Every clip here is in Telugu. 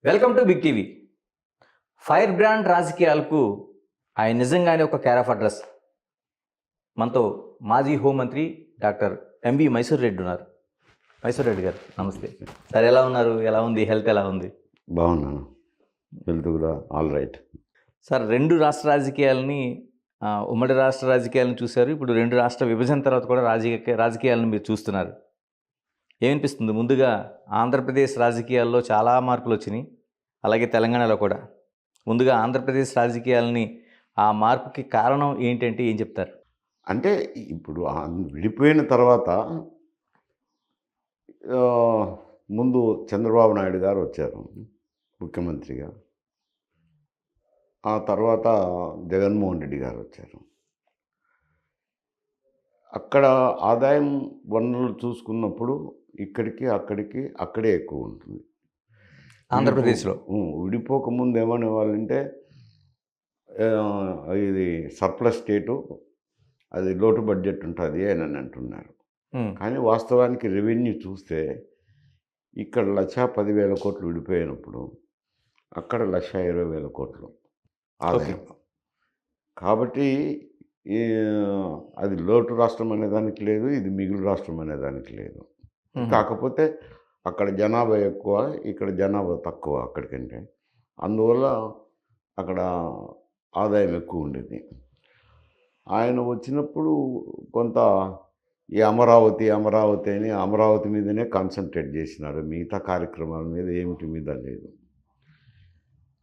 Welcome to big TV. Firebrand రాజకీయాలకు ఆయన నిజంగానే ఒక కేర్ ఆఫ్ అడ్రస్. మనతో మాజీ హోంమంత్రి డాక్టర్ ఎంవి మైసూర్ రెడ్డి ఉన్నారు. మైసూర్ రెడ్డి గారు నమస్తే సార్. ఎలా ఉన్నారు? ఎలా ఉంది హెల్త్? ఎలా ఉంది? బాగున్నాను, హెల్త్ కూడా ఆల్ రైట్. సార్, రెండు రాష్ట్ర రాజకీయాలని ఉమ్మడి రాష్ట్ర రాజకీయాలను చూశారు. ఇప్పుడు రెండు రాష్ట్ర విభజన తర్వాత కూడా రాజకీయాలను మీరు చూస్తున్నారు. ఏమనిపిస్తుంది? ముందుగా ఆంధ్రప్రదేశ్ రాజకీయాల్లో చాలా మార్పులు వచ్చినాయి, అలాగే తెలంగాణలో కూడా. ముందుగా ఆంధ్రప్రదేశ్ రాజకీయాలని ఆ మార్పుకి కారణం ఏంటంటే ఏం చెప్తారు? అంటే ఇప్పుడు విడిపోయిన తర్వాత ముందు చంద్రబాబు నాయుడు గారు వచ్చారు ముఖ్యమంత్రిగా. ఆ తర్వాత జగన్మోహన్ రెడ్డి గారు వచ్చారు. అక్కడ ఆదాయం వనరులు చూసుకున్నప్పుడు ఇక్కడికి అక్కడే ఎక్కువ ఉంటుంది ఆంధ్రప్రదేశ్లో. విడిపోకముందు ఏమనే వాళ్ళంటే ఇది సర్ప్లస్ స్టేటు, అది లోటు బడ్జెట్ ఉంటుంది అని అంటున్నారు. కానీ వాస్తవానికి రెవెన్యూ చూస్తే ఇక్కడ 1,10,000 కోట్లు విడిపోయినప్పుడు అక్కడ 1,20,000 కోట్లు ఆదాయం. కాబట్టి అది లోటు రాష్ట్రం అనేదానికి లేదు, ఇది మిగులు రాష్ట్రం అనేదానికి లేదు. కాకపోతే అక్కడ జనాభా ఎక్కువ, ఇక్కడ జనాభా తక్కువ అక్కడికంటే. అందువల్ల అక్కడ ఆదాయం ఎక్కువ ఉండేది. ఆయన వచ్చినప్పుడు కొంత ఈ అమరావతి అని అమరావతి మీదనే కాన్సన్ట్రేట్ చేసినారు, మిగతా కార్యక్రమాల మీద ఏమిటి మీద లేదు.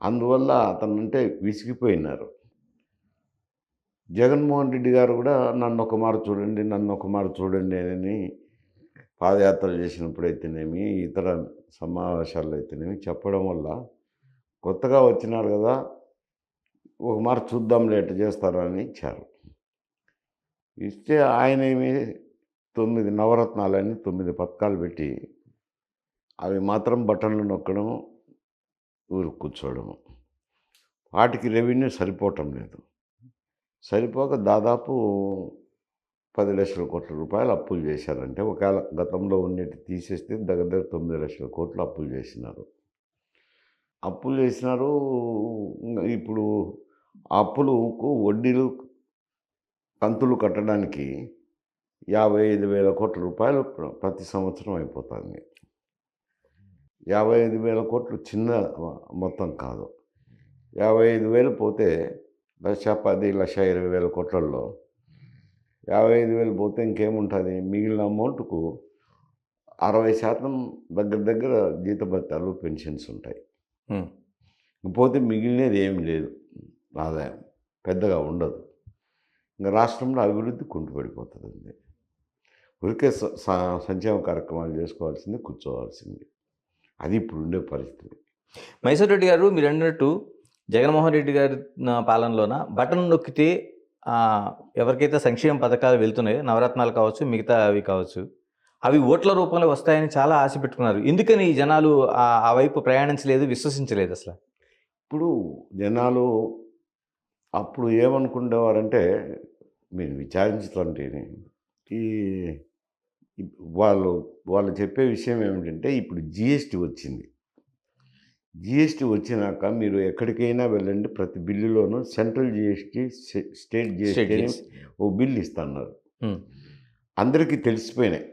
అందువల్ల అతనంటే విసిగిపోయినారు. జగన్మోహన్ రెడ్డి గారు కూడా నన్ను ఒక మారు చూడండి అని పాదయాత్రలు చేసినప్పుడు అయితేనేమి, ఇతర సమావేశాల్లో అయితేనేమి చెప్పడం వల్ల కొత్తగా వచ్చినారు కదా, ఒక మారు చూద్దాం లేట్ చేస్తారని ఇచ్చారు. ఇస్తే ఆయన ఏమి 9 నవరత్నాలని 9 పథకాలు పెట్టి అవి మాత్రం బటన్లు నొక్కడం, ఊరు కూర్చోవడము. వాటికి రెవెన్యూ సరిపోవటం లేదు. సరిపోక దాదాపు 10 లక్షల కోట్ల రూపాయలు అప్పులు చేశారంటే, ఒకవేళ గతంలో ఉన్నట్టు తీసేస్తే దగ్గర 9 లక్షల కోట్లు అప్పులు చేసినారు. ఇప్పుడు ఆ అప్పులకు వడ్డీలు కంతులు కట్టడానికి 55,000 కోట్ల రూపాయలు ప్రతి సంవత్సరం అయిపోతుంది. 55,000 కోట్లు చిన్న మొత్తం కాదు. 55,000 పోతే 1,10,000, 1,20,000 కోట్లలో 55,000 పోతే ఇంకేముంటుంది? మిగిలిన అమౌంట్కు 60% దగ్గర జీతభత్యాలు, పెన్షన్స్ ఉంటాయి. పోతే మిగిలినది ఏమి లేదు, ఆదాయం పెద్దగా ఉండదు. ఇంకా రాష్ట్రంలో అభివృద్ధి కుంటుపడిపోతుంది. ఊరికే సంక్షేమ కార్యక్రమాలు చేసుకోవాల్సింది, కూర్చోవాల్సింది. అది ఇప్పుడు ఉండే పరిస్థితి. మైసూర్ రెడ్డి గారు, మీరు అన్నట్టు జగన్మోహన్ రెడ్డి గారి పాలనలోన బటన్ నొక్కితే ఎవరికైతే సంక్షేమ పథకాలు వెళ్తున్నాయో, నవరత్నాలు కావచ్చు, మిగతా అవి కావచ్చు, అవి ఓట్ల రూపంలో వస్తాయని చాలా ఆశ పెట్టుకున్నారు. ఎందుకని జనాలు ఆ వైపు ప్రయాణించలేదు, విశ్వసించలేదు అసలు? ఇప్పుడు జనాలు అప్పుడు ఏమనుకునేవారంటే, మీరు విచారించుతుంటే ఈ వాళ్ళు చెప్పే విషయం ఏమిటంటే, ఇప్పుడు జిఎస్టీ వచ్చింది. జిఎస్టీ వచ్చినాక మీరు ఎక్కడికైనా వెళ్ళండి, ప్రతి బిల్లులోనూ సెంట్రల్ జిఎస్టీ, స్టేట్ జిఎస్టీ అని ఓ బిల్లు ఇస్తున్నారు. అందరికీ తెలిసిపోయినాయి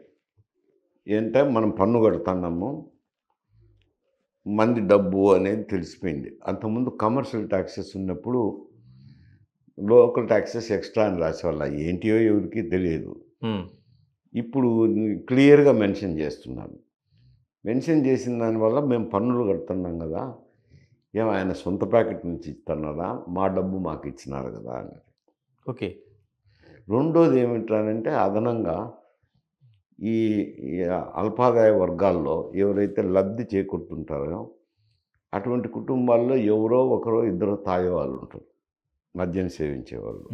ఏంటంటే మనం పన్ను కడుతున్నాము, మంది డబ్బు అనేది తెలిసిపోయింది. అంతకుముందు కమర్షియల్ ట్యాక్సెస్ ఉన్నప్పుడు లోకల్ ట్యాక్సెస్ ఎక్స్ట్రా అని రాసేవాళ్ళ, ఏంటియో ఎవరికి తెలియదు. ఇప్పుడు క్లియర్గా మెన్షన్ చేస్తున్నాను. మెన్షన్ చేసిన దానివల్ల మేము పన్నులు కడుతున్నాం కదా, ఆయన సొంత ప్యాకెట్ నుంచి ఇస్తున్నారా, మా డబ్బు మాకు ఇచ్చినారు కదా అని. ఓకే. రెండోది ఏమిటంటే, అదనంగా ఈ అల్పాదాయ వర్గాల్లో ఎవరైతే లబ్ధి చేకూరుతుంటారో అటువంటి కుటుంబాల్లో ఎవరో ఒకరో ఇద్దరు తాగే వాళ్ళు ఉంటారు, మద్యం సేవించేవాళ్ళు.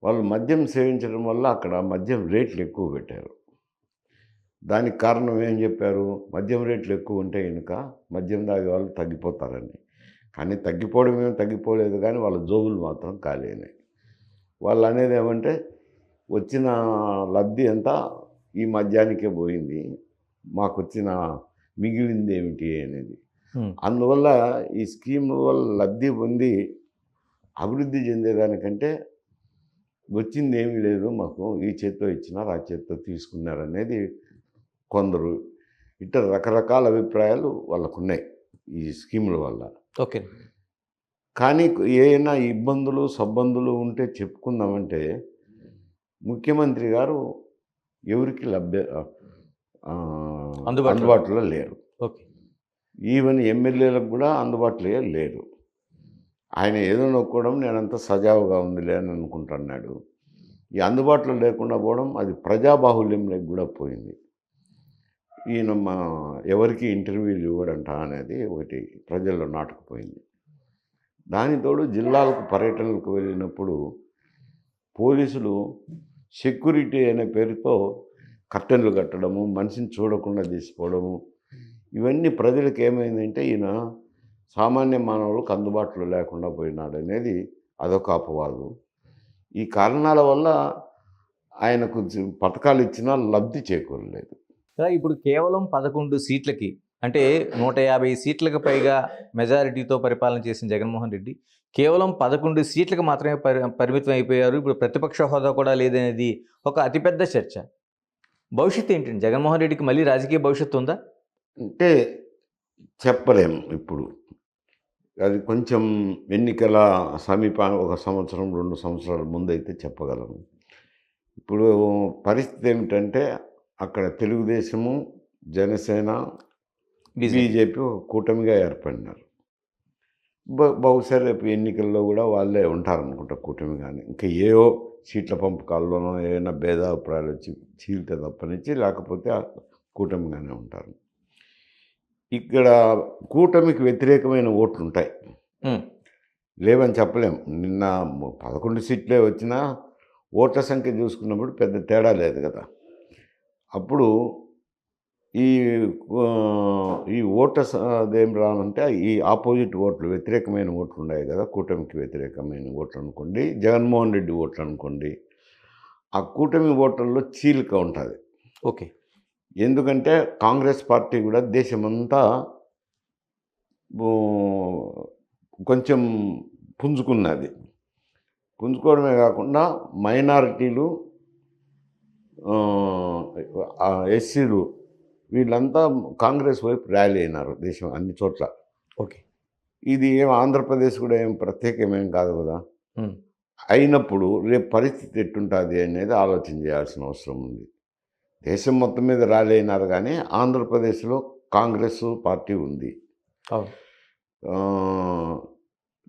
వాళ్ళు మద్యం సేవించడం వల్ల అక్కడ మద్యం రేట్లు ఎక్కువ పెట్టారు. దానికి కారణం ఏం చెప్పారు? మద్యం రేట్లు ఎక్కువ ఉంటే కనుక మద్యం తాగే వాళ్ళు తగ్గిపోతారని. కానీ తగ్గిపోవడం ఏమి తగ్గిపోలేదు, కానీ వాళ్ళ జోబులు మాత్రం ఖాళీ అయినాయి. వాళ్ళు అనేది ఏమంటే, వచ్చిన లబ్ధి అంతా ఈ మద్యానికే పోయింది, మాకు వచ్చిన మిగిలింది ఏమిటి అనేది. అందువల్ల ఈ స్కీమ్ వల్ల లబ్ధి పొంది అభివృద్ధి చెందేదానికంటే వచ్చింది ఏమీ లేదు, మాకు ఈ చేత్తో ఇచ్చినారు ఆ చేత్తో తీసుకున్నారు అనేది కొందరు ఇట్లా రకరకాల అభిప్రాయాలు వాళ్ళకు ఉన్నాయి ఈ స్కీముల వల్ల. ఓకే. కానీ ఏమైనా ఇబ్బందులు సబ్బందులు ఉంటే చెప్పుకుందామంటే ముఖ్యమంత్రి గారు ఎవరికి అందుబాటులో లేరు. ఓకే. ఈవెన్ ఎమ్మెల్యేలకు కూడా అందుబాటులో లేరు. ఆయన ఏదో నొక్కడం నేనంతా సజావుగా ఉందిలే అని అనుకుంటున్నాడు. ఈ అందుబాటులో లేకుండా పోవడం అది ప్రజాబాహుల్యంలోకి కూడా పోయింది. ఈయన ఎవరికి ఇంటర్వ్యూలు ఇవ్వడంట అనేది ఒకటి ప్రజల్లో నాటుకుపోయింది. దానితోడు జిల్లాలకు పర్యటనలకు వెళ్ళినప్పుడు పోలీసులు సెక్యూరిటీ అనే పేరుతో కర్టెన్లు కట్టడము, మనిషిని చూడకుండా తీసుకోవడము, ఇవన్నీ ప్రజలకు ఏమైందంటే ఈయన సామాన్య మానవులకు అందుబాటులో లేకుండా పోయినాడు అనేది అదొక అపవాదు. ఈ కారణాల వల్ల ఆయనకు పథకాలు ఇచ్చినా లబ్ధి చేకూరలేదు. ఇప్పుడు కేవలం 11 సీట్లకి, అంటే 150 సీట్లకు పైగా మెజారిటీతో పరిపాలన చేసిన జగన్మోహన్ రెడ్డి కేవలం 11 సీట్లకు మాత్రమే పరిమితం అయిపోయారు. ఇప్పుడు ప్రతిపక్ష హోదా కూడా లేదనేది ఒక అతిపెద్ద చర్చ. భవిష్యత్తు ఏంటండి? జగన్మోహన్ రెడ్డికి మళ్ళీ రాజకీయ భవిష్యత్తు ఉందా? అంటే చెప్పలేము ఇప్పుడు. అది కొంచెం ఎన్నికల ఒక సంవత్సరం 2 సంవత్సరాల ముందైతే చెప్పగలము. ఇప్పుడు పరిస్థితి ఏమిటంటే అక్కడ తెలుగుదేశము, జనసేన, బీజేపీ ఒక కూటమిగా ఏర్పడినారు. బహుశా రేపు ఎన్నికల్లో కూడా వాళ్ళే ఉంటారనుకుంటా కూటమిగానే. ఇంకా ఏవో సీట్ల పంపకాల్లోనో ఏమైనా భేదాభిప్రాయాలు వచ్చి చీలితే తప్పనిచ్చి, లేకపోతే కూటమిగానే ఉంటారు. ఇక్కడ కూటమికి వ్యతిరేకమైన ఓట్లు ఉంటాయి, లేవని చెప్పలేం. నిన్న 11 సీట్లే వచ్చినా ఓట్ల సంఖ్య చూసుకున్నప్పుడు పెద్ద తేడా లేదు కదా. అప్పుడు ఈ ఓట్ల అదేం రానంటే ఈ ఆపోజిట్ ఓట్లు, వ్యతిరేకమైన ఓట్లు ఉన్నాయి కదా, కూటమికి వ్యతిరేకమైన ఓట్లు అనుకోండి, జగన్మోహన్ రెడ్డి ఓట్లు అనుకోండి, ఆ కూటమి ఓట్లలో చీలిక ఉంటుంది. ఓకే. ఎందుకంటే కాంగ్రెస్ పార్టీ కూడా దేశమంతా కొంచెం పుంజుకున్నది. పుంజుకోవడమే కాకుండా మైనారిటీలు, ఎస్సీలు వీళ్ళంతా కాంగ్రెస్ వైపు ర్యాలీ అయినారు దేశం అన్ని చోట్ల. ఓకే. ఇది ఆంధ్రప్రదేశ్ కూడా ఏం ప్రత్యేకమేం కాదు కదా. అయినప్పుడు రేపు పరిస్థితి ఎట్టుంటుంది అనేది ఆలోచన చేయాల్సిన అవసరం ఉంది. దేశం మొత్తం మీద ర్యాలీ అయినారు కానీ ఆంధ్రప్రదేశ్లో కాంగ్రెస్ పార్టీ ఉంది.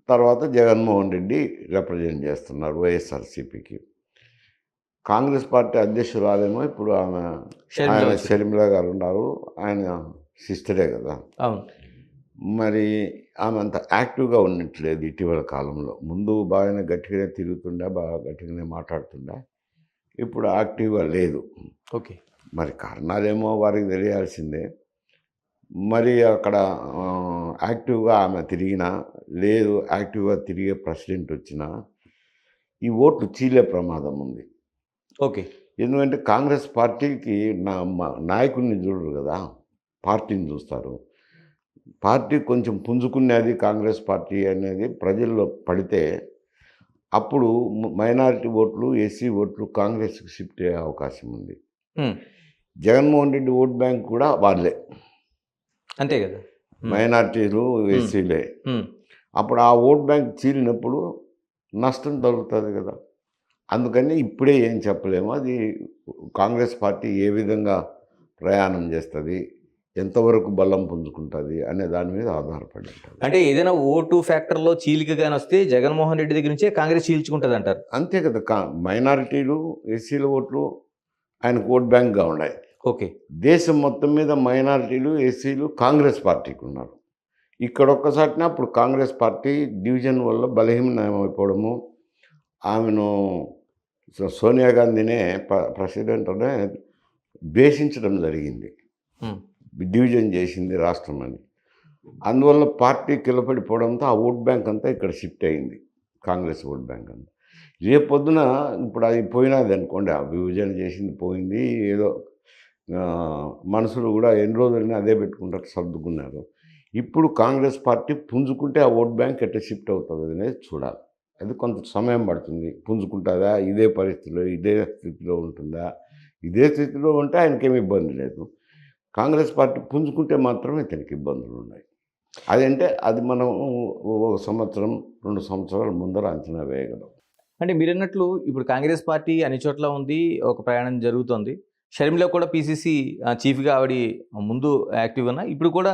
తర్వాత జగన్మోహన్ రెడ్డి రిప్రజెంట్ చేస్తున్నారు వైఎస్ఆర్సీపీకి. కాంగ్రెస్ పార్టీ అధ్యక్షురాలేమో ఇప్పుడు ఆమె షర్మిల గారు ఉన్నారు, ఆయన సిస్టరే కదా. మరి ఆమె అంత యాక్టివ్గా ఉండట్లేదు ఇటీవల కాలంలో. ముందు బాగానే గట్టిగానే తిరుగుతుండే, బాగా గట్టిగానే మాట్లాడుతుండే, ఇప్పుడు యాక్టివ్గా లేదు. ఓకే. మరి కారణాలేమో వారికి తెలియాల్సిందే. మరి అక్కడ యాక్టివ్గా ఆమె తిరిగినా లేదు, యాక్టివ్గా తిరిగే ప్రెసిడెంట్ వచ్చినా ఈ ఓట్లు చీలే ప్రమాదం ఉంది. ఓకే. ఎందుకంటే కాంగ్రెస్ పార్టీకి నాయకుడిని చూడరు కదా, పార్టీని చూస్తారు. పార్టీ కొంచెం పుంజుకునేది కాంగ్రెస్ పార్టీ అనేది ప్రజల్లో పడితే అప్పుడు మైనారిటీ ఓట్లు, ఎస్సీ ఓట్లు కాంగ్రెస్కి షిఫ్ట్ అయ్యే అవకాశం ఉంది. జగన్మోహన్ రెడ్డి ఓట్ బ్యాంక్ కూడా వాళ్ళే, అంతే కదా, మైనారిటీలు, ఎస్సీలే. అప్పుడు ఆ ఓట్ బ్యాంక్ చీలినప్పుడు నష్టం తగ్గుతుంది కదా. అందుకని ఇప్పుడే ఏం చెప్పలేము. అది కాంగ్రెస్ పార్టీ ఏ విధంగా ప్రయాణం చేస్తుంది, ఎంతవరకు బలం పుంజుకుంటుంది అనే దాని మీద ఆధారపడి ఉంటుంది. అంటే ఏదైనా ఓటు ఫ్యాక్టర్లో చీలికగాని వస్తే జగన్మోహన్ రెడ్డి దగ్గర నుంచే కాంగ్రెస్ చీల్చుకుంటుంది అంటారు. అంతే కదా. మైనారిటీలు, ఎస్సీల ఓట్లు ఆయనకు ఓట్ బ్యాంక్గా ఉన్నాయి. ఓకే. దేశం మొత్తం మీద మైనారిటీలు, ఎస్సీలు కాంగ్రెస్ పార్టీకి ఉన్నారు. ఇక్కడ ఒక్కసారిన అప్పుడు కాంగ్రెస్ పార్టీ డివిజన్ వల్ల బలహీనమైపోవడము, ఆమెను సోనియా గాంధీనే ప్రెసిడెంట్ అనే ద్వేషించడం జరిగింది. డివిజన్ చేసింది రాష్ట్రం అని. అందువల్ల పార్టీ కిలపడిపోవడంతో ఆ ఓట్ బ్యాంక్ అంతా ఇక్కడ షిఫ్ట్ అయింది, కాంగ్రెస్ ఓట్ బ్యాంక్ అంతా. రేపొద్దున ఇప్పుడు అది పోయినది అనుకోండి, ఆ విభజన చేసింది పోయింది, ఏదో మనుషులు కూడా ఎన్ని రోజులని అదే పెట్టుకుంటారు, సర్దుకున్నారు. ఇప్పుడు కాంగ్రెస్ పార్టీ పుంజుకుంటే ఆ ఓట్ బ్యాంక్ ఎట్లా షిఫ్ట్ అవుతుంది అనేది చూడాలి. అది కొంత సమయం పడుతుంది. పుంజుకుంటుందా, ఇదే పరిస్థితిలో ఇదే స్థితిలో ఉంటుందా? ఇదే స్థితిలో ఉంటే ఆయనకేమి ఇబ్బంది లేదు. కాంగ్రెస్ పార్టీ పుంజుకుంటే మాత్రమే ఇతనికి ఇబ్బందులు ఉన్నాయి. అదంటే అది మనం ఒక సంవత్సరం 2 సంవత్సరాల ముందర అంచనా వేయగలం. అంటే మీరన్నట్లు ఇప్పుడు కాంగ్రెస్ పార్టీ అన్ని చోట్ల ఉంది, ఒక ప్రయాణం జరుగుతోంది. షర్మిల కూడా పీసీసీ చీఫ్‌గా ఆవిడ ముందు యాక్టివ్‌గా ఉన్న. ఇప్పుడు కూడా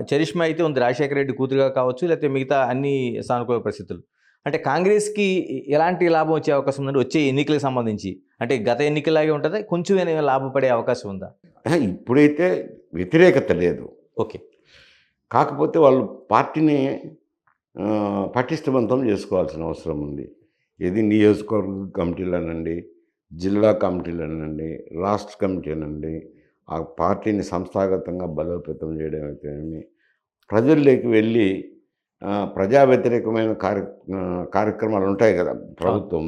చరిష్మా అయితే ఉంది. రాజశేఖర రెడ్డి కూతురుగా కావచ్చు, లేకపోతే మిగతా అన్ని సానుకూల పరిస్థితులు. అంటే కాంగ్రెస్‌కి ఎలాంటి లాభం వచ్చే అవకాశం ఉందండి? వచ్చే ఎన్నికలకు సంబంధించి? అంటే గత ఎన్నికల్లాగే ఉంటదా? కొంచెం ఏమైనా లాభపడే అవకాశం ఉందా? ఇప్పుడైతే వ్యతిరేకత లేదు. ఓకే. కాకపోతే వాళ్ళు పార్టీని పటిష్టవంతం చేసుకోవాల్సిన అవసరం ఉంది. ఏది నియోజకవర్గ కమిటీలనండి, జిల్లా కమిటీలనండి, రాష్ట్ర కమిటీలనండి, ఆ పార్టీని సంస్థాగతంగా బలోపేతం చేయడం అయితేనేమి, ప్రజల్లోకి వెళ్ళి ప్రజా వ్యతిరేకమైన కార్యక్రమాలు ఉంటాయి కదా ప్రభుత్వం.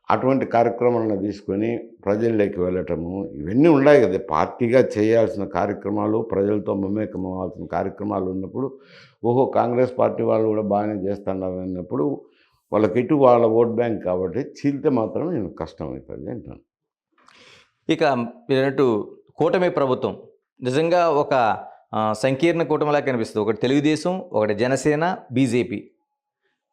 అటువంటి కార్యక్రమాలను తీసుకొని ప్రజల్లోకి వెళ్ళటము ఇవన్నీ ఉన్నాయి కదా. పార్టీగా చేయాల్సిన కార్యక్రమాలు, ప్రజలతో మమేకం అవ్వాల్సిన కార్యక్రమాలు ఉన్నప్పుడు, ఓహో! కాంగ్రెస్ పార్టీ వాళ్ళు కూడా బాగానే చేస్తున్నారు అన్నప్పుడు వాళ్ళకి ఇటు వాళ్ళ ఓట్ బ్యాంక్ కాబట్టి చీలితే మాత్రం నేను కష్టమవుతుంది అంటాను. ఇక మీరన్నట్టు కూటమి ప్రభుత్వం నిజంగా ఒక సంకీర్ణ కూటమిలా కనిపిస్తుంది. ఒకటి తెలుగుదేశం, ఒకటి జనసేన, బీజేపీ.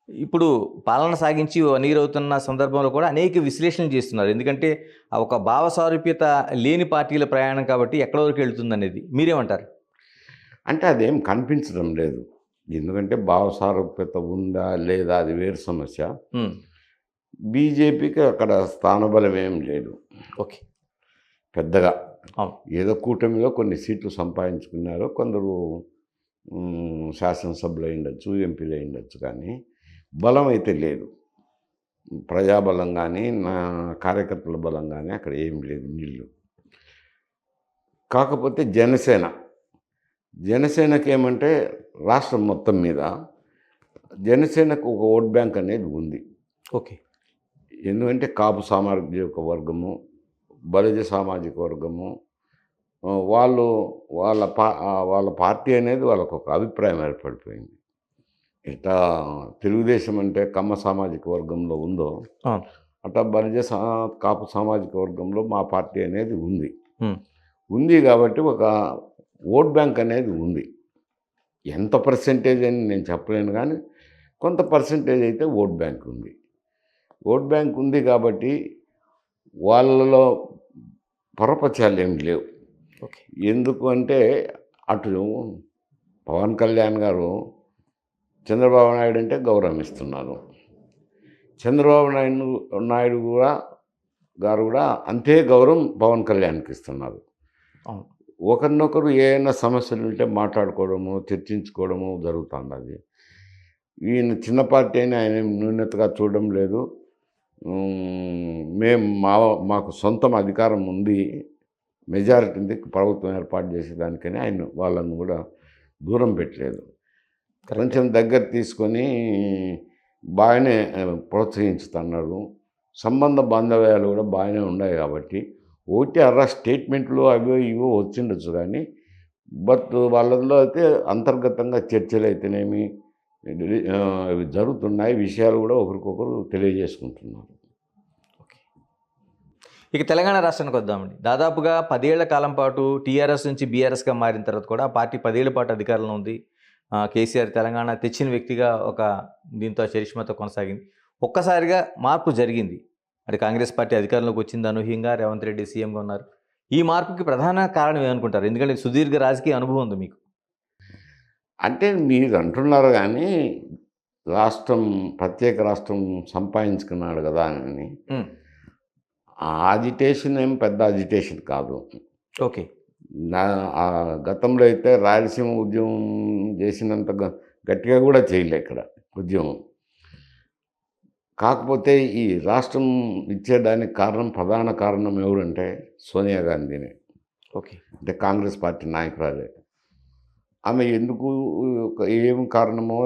ఇప్పుడు పాలన సాగించి 1 ఇయర్ అవుతున్న సందర్భంలో కూడా అనేక విశ్లేషణలు చేస్తున్నారు. ఎందుకంటే ఒక భావ సారూప్యత లేని పార్టీల ప్రయాణం కాబట్టి ఎక్కడి వరకు వెళ్తుందనేది. మీరేమంటారు? అంటే అదేం కనిపించడం లేదు. ఎందుకంటే భావ సారూప్యత ఉందా లేదా అది వేరు సమస్య. బీజేపీకి అక్కడ స్థానబలం ఏం లేదు ఓకే. పెద్దగా. అవును. ఏదో కూటమిలో కొన్ని సీట్లు సంపాదించుకున్నారు. కొందరు శాసనసభ్యులు అయ్యుండొచ్చు, ఎంపీలు అయ్యుండొచ్చు, కానీ బలం అయితే లేదు. ప్రజాబలం కానీ, నా కార్యకర్తల బలం కానీ అక్కడ ఏం లేదు, నీళ్ళు. కాకపోతే జనసేనకి ఏమంటే రాష్ట్రం మొత్తం మీద జనసేనకు ఒక ఓట్ బ్యాంక్ అనేది ఉంది. ఓకే. ఎందుకంటే కాపు సామాజిక వర్గము, బలిజ సామాజిక వర్గము, వాళ్ళు వాళ్ళ పార్టీ అనేది వాళ్ళకు ఒక అభిప్రాయం ఏర్పడిపోయింది. ఇట్లా తెలుగుదేశం అంటే కమ్మ సామాజిక వర్గంలో ఉందో అట్లా బలిజ కాపు సామాజిక వర్గంలో మా పార్టీ అనేది ఉంది కాబట్టి ఒక ఓట్ బ్యాంక్ అనేది ఉంది. ఎంత పర్సెంటేజ్ అని నేను చెప్పలేను, కానీ కొంత పర్సెంటేజ్ అయితే ఓట్ బ్యాంక్ ఉంది. ఓట్ బ్యాంక్ ఉంది కాబట్టి వాళ్ళలో పొరపచాలు ఏమి లేవు. ఓకే. ఎందుకు అంటే అటు పవన్ కళ్యాణ్ గారు చంద్రబాబు నాయుడు అంటే గౌరవం ఇస్తున్నారు. చంద్రబాబు నాయుడు గారు కూడా అంతే గౌరవం పవన్ కళ్యాణ్కి ఇస్తున్నారు. ఒకరినొకరు ఏమైనా సమస్యలు ఉంటే మాట్లాడుకోవడము, చర్చించుకోవడము జరుగుతుంది. అది ఈయన చిన్న పార్టీ అయినా ఆయన న్యూనతగా చూడడం లేదు. మాకు సొంతం అధికారం ఉంది, మెజారిటీ ఉంది, ప్రభుత్వం ఏర్పాటు చేసేదానికని ఆయన వాళ్ళను కూడా దూరం పెట్టలేదు. కొంచెం దగ్గర తీసుకొని బాగానే ప్రోత్సహించుతున్నాడు. సంబంధ బాంధవ్యాలు కూడా బాగానే ఉన్నాయి కాబట్టి ఒకటి స్టేట్మెంట్లు అవో ఇవో వచ్చిండొచ్చు, కానీ బట్ వాళ్ళల్లో అయితే అంతర్గతంగా చర్చలు అయితేనేమి జరుగుతున్నాయి. విషయాలు కూడా ఒకరికొకరు తెలియజేసుకుంటున్నారు. ఇక తెలంగాణ రాష్ట్రానికి వద్దామండి. దాదాపుగా 10 ఏళ్ల కాలం పాటు టీఆర్ఎస్ నుంచి బీఆర్ఎస్గా మారిన తర్వాత కూడా ఆ పార్టీ 10 ఏళ్ల పాటు అధికారంలో ఉంది. కేసీఆర్ తెలంగాణ తెచ్చిన వ్యక్తిగా ఒక దీంతో చరిష్మాతో కొనసాగింది. ఒక్కసారిగా మార్పు జరిగింది. అంటే కాంగ్రెస్ పార్టీ అధికారంలోకి వచ్చింది అనూహ్యంగా, రేవంత్ రెడ్డి సీఎంగా ఉన్నారు. ఈ మార్పుకి ప్రధాన కారణం ఏమనుకుంటారు? ఎందుకంటే సుదీర్ఘ రాజకీయ అనుభవం ఉంది మీకు. అంటే మీరు అంటున్నారు, కానీ ప్రత్యేక రాష్ట్రం సంపాదించుకున్నాడు కదా అని అజిటేషన్ ఏం పెద్ద అజిటేషన్ కాదు. ఓకే. గతంలో అయితే రాయలసీమ ఉద్యమం చేసినంత గట్టిగా కూడా చేయలే ఇక్కడ ఉద్యమం. కాకపోతే ఈ రాష్ట్రం ఇచ్చేదానికి ప్రధాన కారణం ఎవరంటే సోనియా గాంధీనే. ఓకే. అంటే కాంగ్రెస్ పార్టీ నాయకురాలే. ఆమె ఎందుకు ఏం కారణమో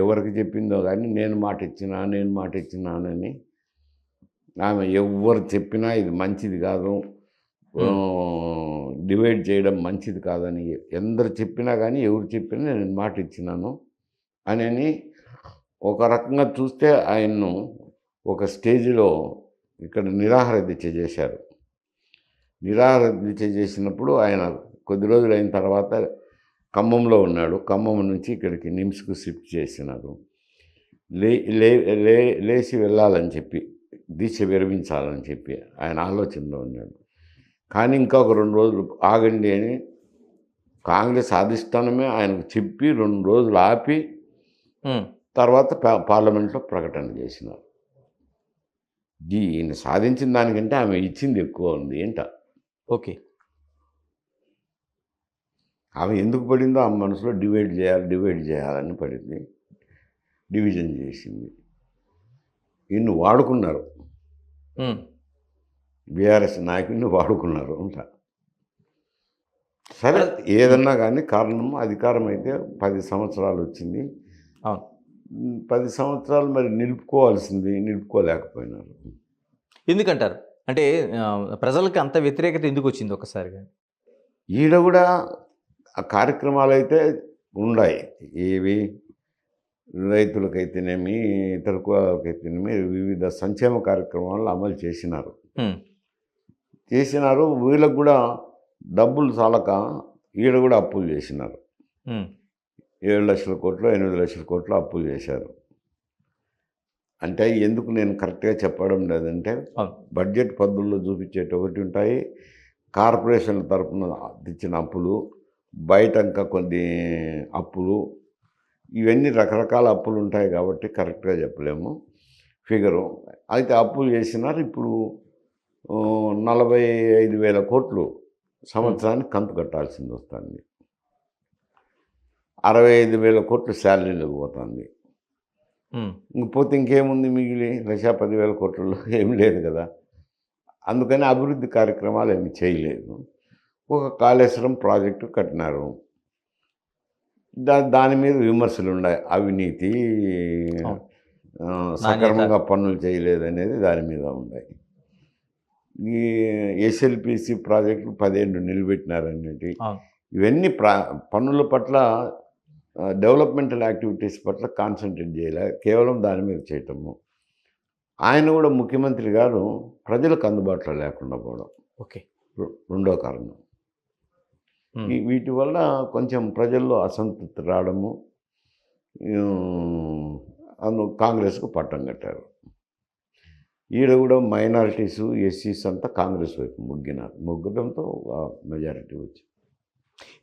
ఎవరికి చెప్పిందో కానీ నేను మాట ఇచ్చినానని ఆమె ఎవరు చెప్పినా ఇది మంచిది కాదు, డివైడ్ చేయడం మంచిది కాదని ఎందరు చెప్పినా కానీ ఎవరు చెప్పినా నేను మాట ఇచ్చినాను అని ఒక రకంగా చూస్తే ఆయన్ను ఒక స్టేజ్లో ఇక్కడ నిరాహార దీక్ష చేశారు. నిరాహార దీక్ష చేసినప్పుడు ఆయన కొద్ది రోజులు అయిన తర్వాత ఖమ్మంలో ఉన్నాడు. ఖమ్మం నుంచి ఇక్కడికి నిమ్స్కు షిఫ్ట్ చేసినారు. లే లే లే లేచి వెళ్ళాలని చెప్పి దీక్ష విరమించాలని చెప్పి ఆయన ఆలోచనలో ఉన్నాడు. కానీ ఇంకా ఒక 2 రోజులు ఆగండి అని కాంగ్రెస్ అధిష్టానమే ఆయనకు చెప్పి 2 రోజులు ఆపి తర్వాత పార్లమెంట్లో ప్రకటన చేసినారు. ఈయన సాధించిన దానికంటే ఆమె ఇచ్చింది ఎక్కువ ఉంది ఏంట. ఓకే. ఆమె ఎందుకు పడిందో ఆ మనసులో డివైడ్ చేయాలని పడింది. డివిజన్ చేసింది. ఈయన్ని వాడుకున్నారు. బీఆర్ఎస్ నాయకుడిని వాడుకున్నారు అంట. సరే ఏదన్నా కానీ కారణం అధికారం అయితే 10 సంవత్సరాలు వచ్చింది. 10 సంవత్సరాలు మరి నిలుపుకోవాల్సింది నిలుపుకోలేకపోయినారు. ఎందుకంటారు? అంటే ప్రజలకి అంత వ్యతిరేకత ఎందుకు వచ్చింది ఒక్కసారిగా? ఈడ కూడా ఆ కార్యక్రమాలు అయితే ఉన్నాయి. ఏవి రైతులకైతేనేమి ఇతర కులాలకైతేనేమి వివిధ సంక్షేమ కార్యక్రమాలు అమలు చేసినారు. వీళ్ళకు కూడా డబ్బులు చాలక ఈడ కూడా అప్పులు చేసినారు. 7 లక్షల కోట్లు 8 లక్షల కోట్లు అప్పులు చేశారు. అంటే ఎందుకు నేను కరెక్ట్గా చెప్పడం లేదంటే బడ్జెట్ పద్ధతుల్లో చూపించేటి ఒకటి ఉంటాయి, కార్పొరేషన్ల తరఫున తెచ్చిన అప్పులు, బయట ఇంకా కొన్ని అప్పులు, ఇవన్నీ రకరకాల అప్పులు ఉంటాయి కాబట్టి కరెక్ట్గా చెప్పలేము ఫిగరు. అయితే అప్పులు చేసినారు. ఇప్పుడు 45,000 కోట్లు సంవత్సరానికి కంతు కట్టాల్సింది వస్తుంది. 65,000 కోట్లు శాలరీలకు పోతుంది. ఇంకపోతే ఇంకేముంది మిగిలి 1,10,000 కోట్లలో ఏం లేదు కదా. అందుకని అభివృద్ధి కార్యక్రమాలు ఏమి చేయలేదు. ఒక కాళేశ్వరం ప్రాజెక్టు కట్టినారు. దాని మీద విమర్శలు ఉన్నాయి. అవినీతి, సక్రమంగా పనులు చేయలేదనేది దాని మీద ఉన్నాయి. ఈ ఎస్ఎల్పిసి ప్రాజెక్టులు 10 ఏళ్ళు నిలబెట్టినారనేది, ఇవన్నీ పనుల పట్ల డెవలప్మెంటల్ యాక్టివిటీస్ పట్ల కాన్సన్ట్రేట్ చేయలే, కేవలం దాని మీద చేయటము. ఆయన కూడా ముఖ్యమంత్రి గారు ప్రజలకు అందుబాటులో లేకుండా పోవడం ఓకే రెండో కారణం. వీటి వల్ల కొంచెం ప్రజల్లో అసంతృప్తి రావడము, కాంగ్రెస్కు పట్టం కట్టారు. ఈడ కూడా మైనారిటీసు ఎస్సీస్ అంతా కాంగ్రెస్ వైపు మొగ్గడంతో మెజారిటీ వచ్చి.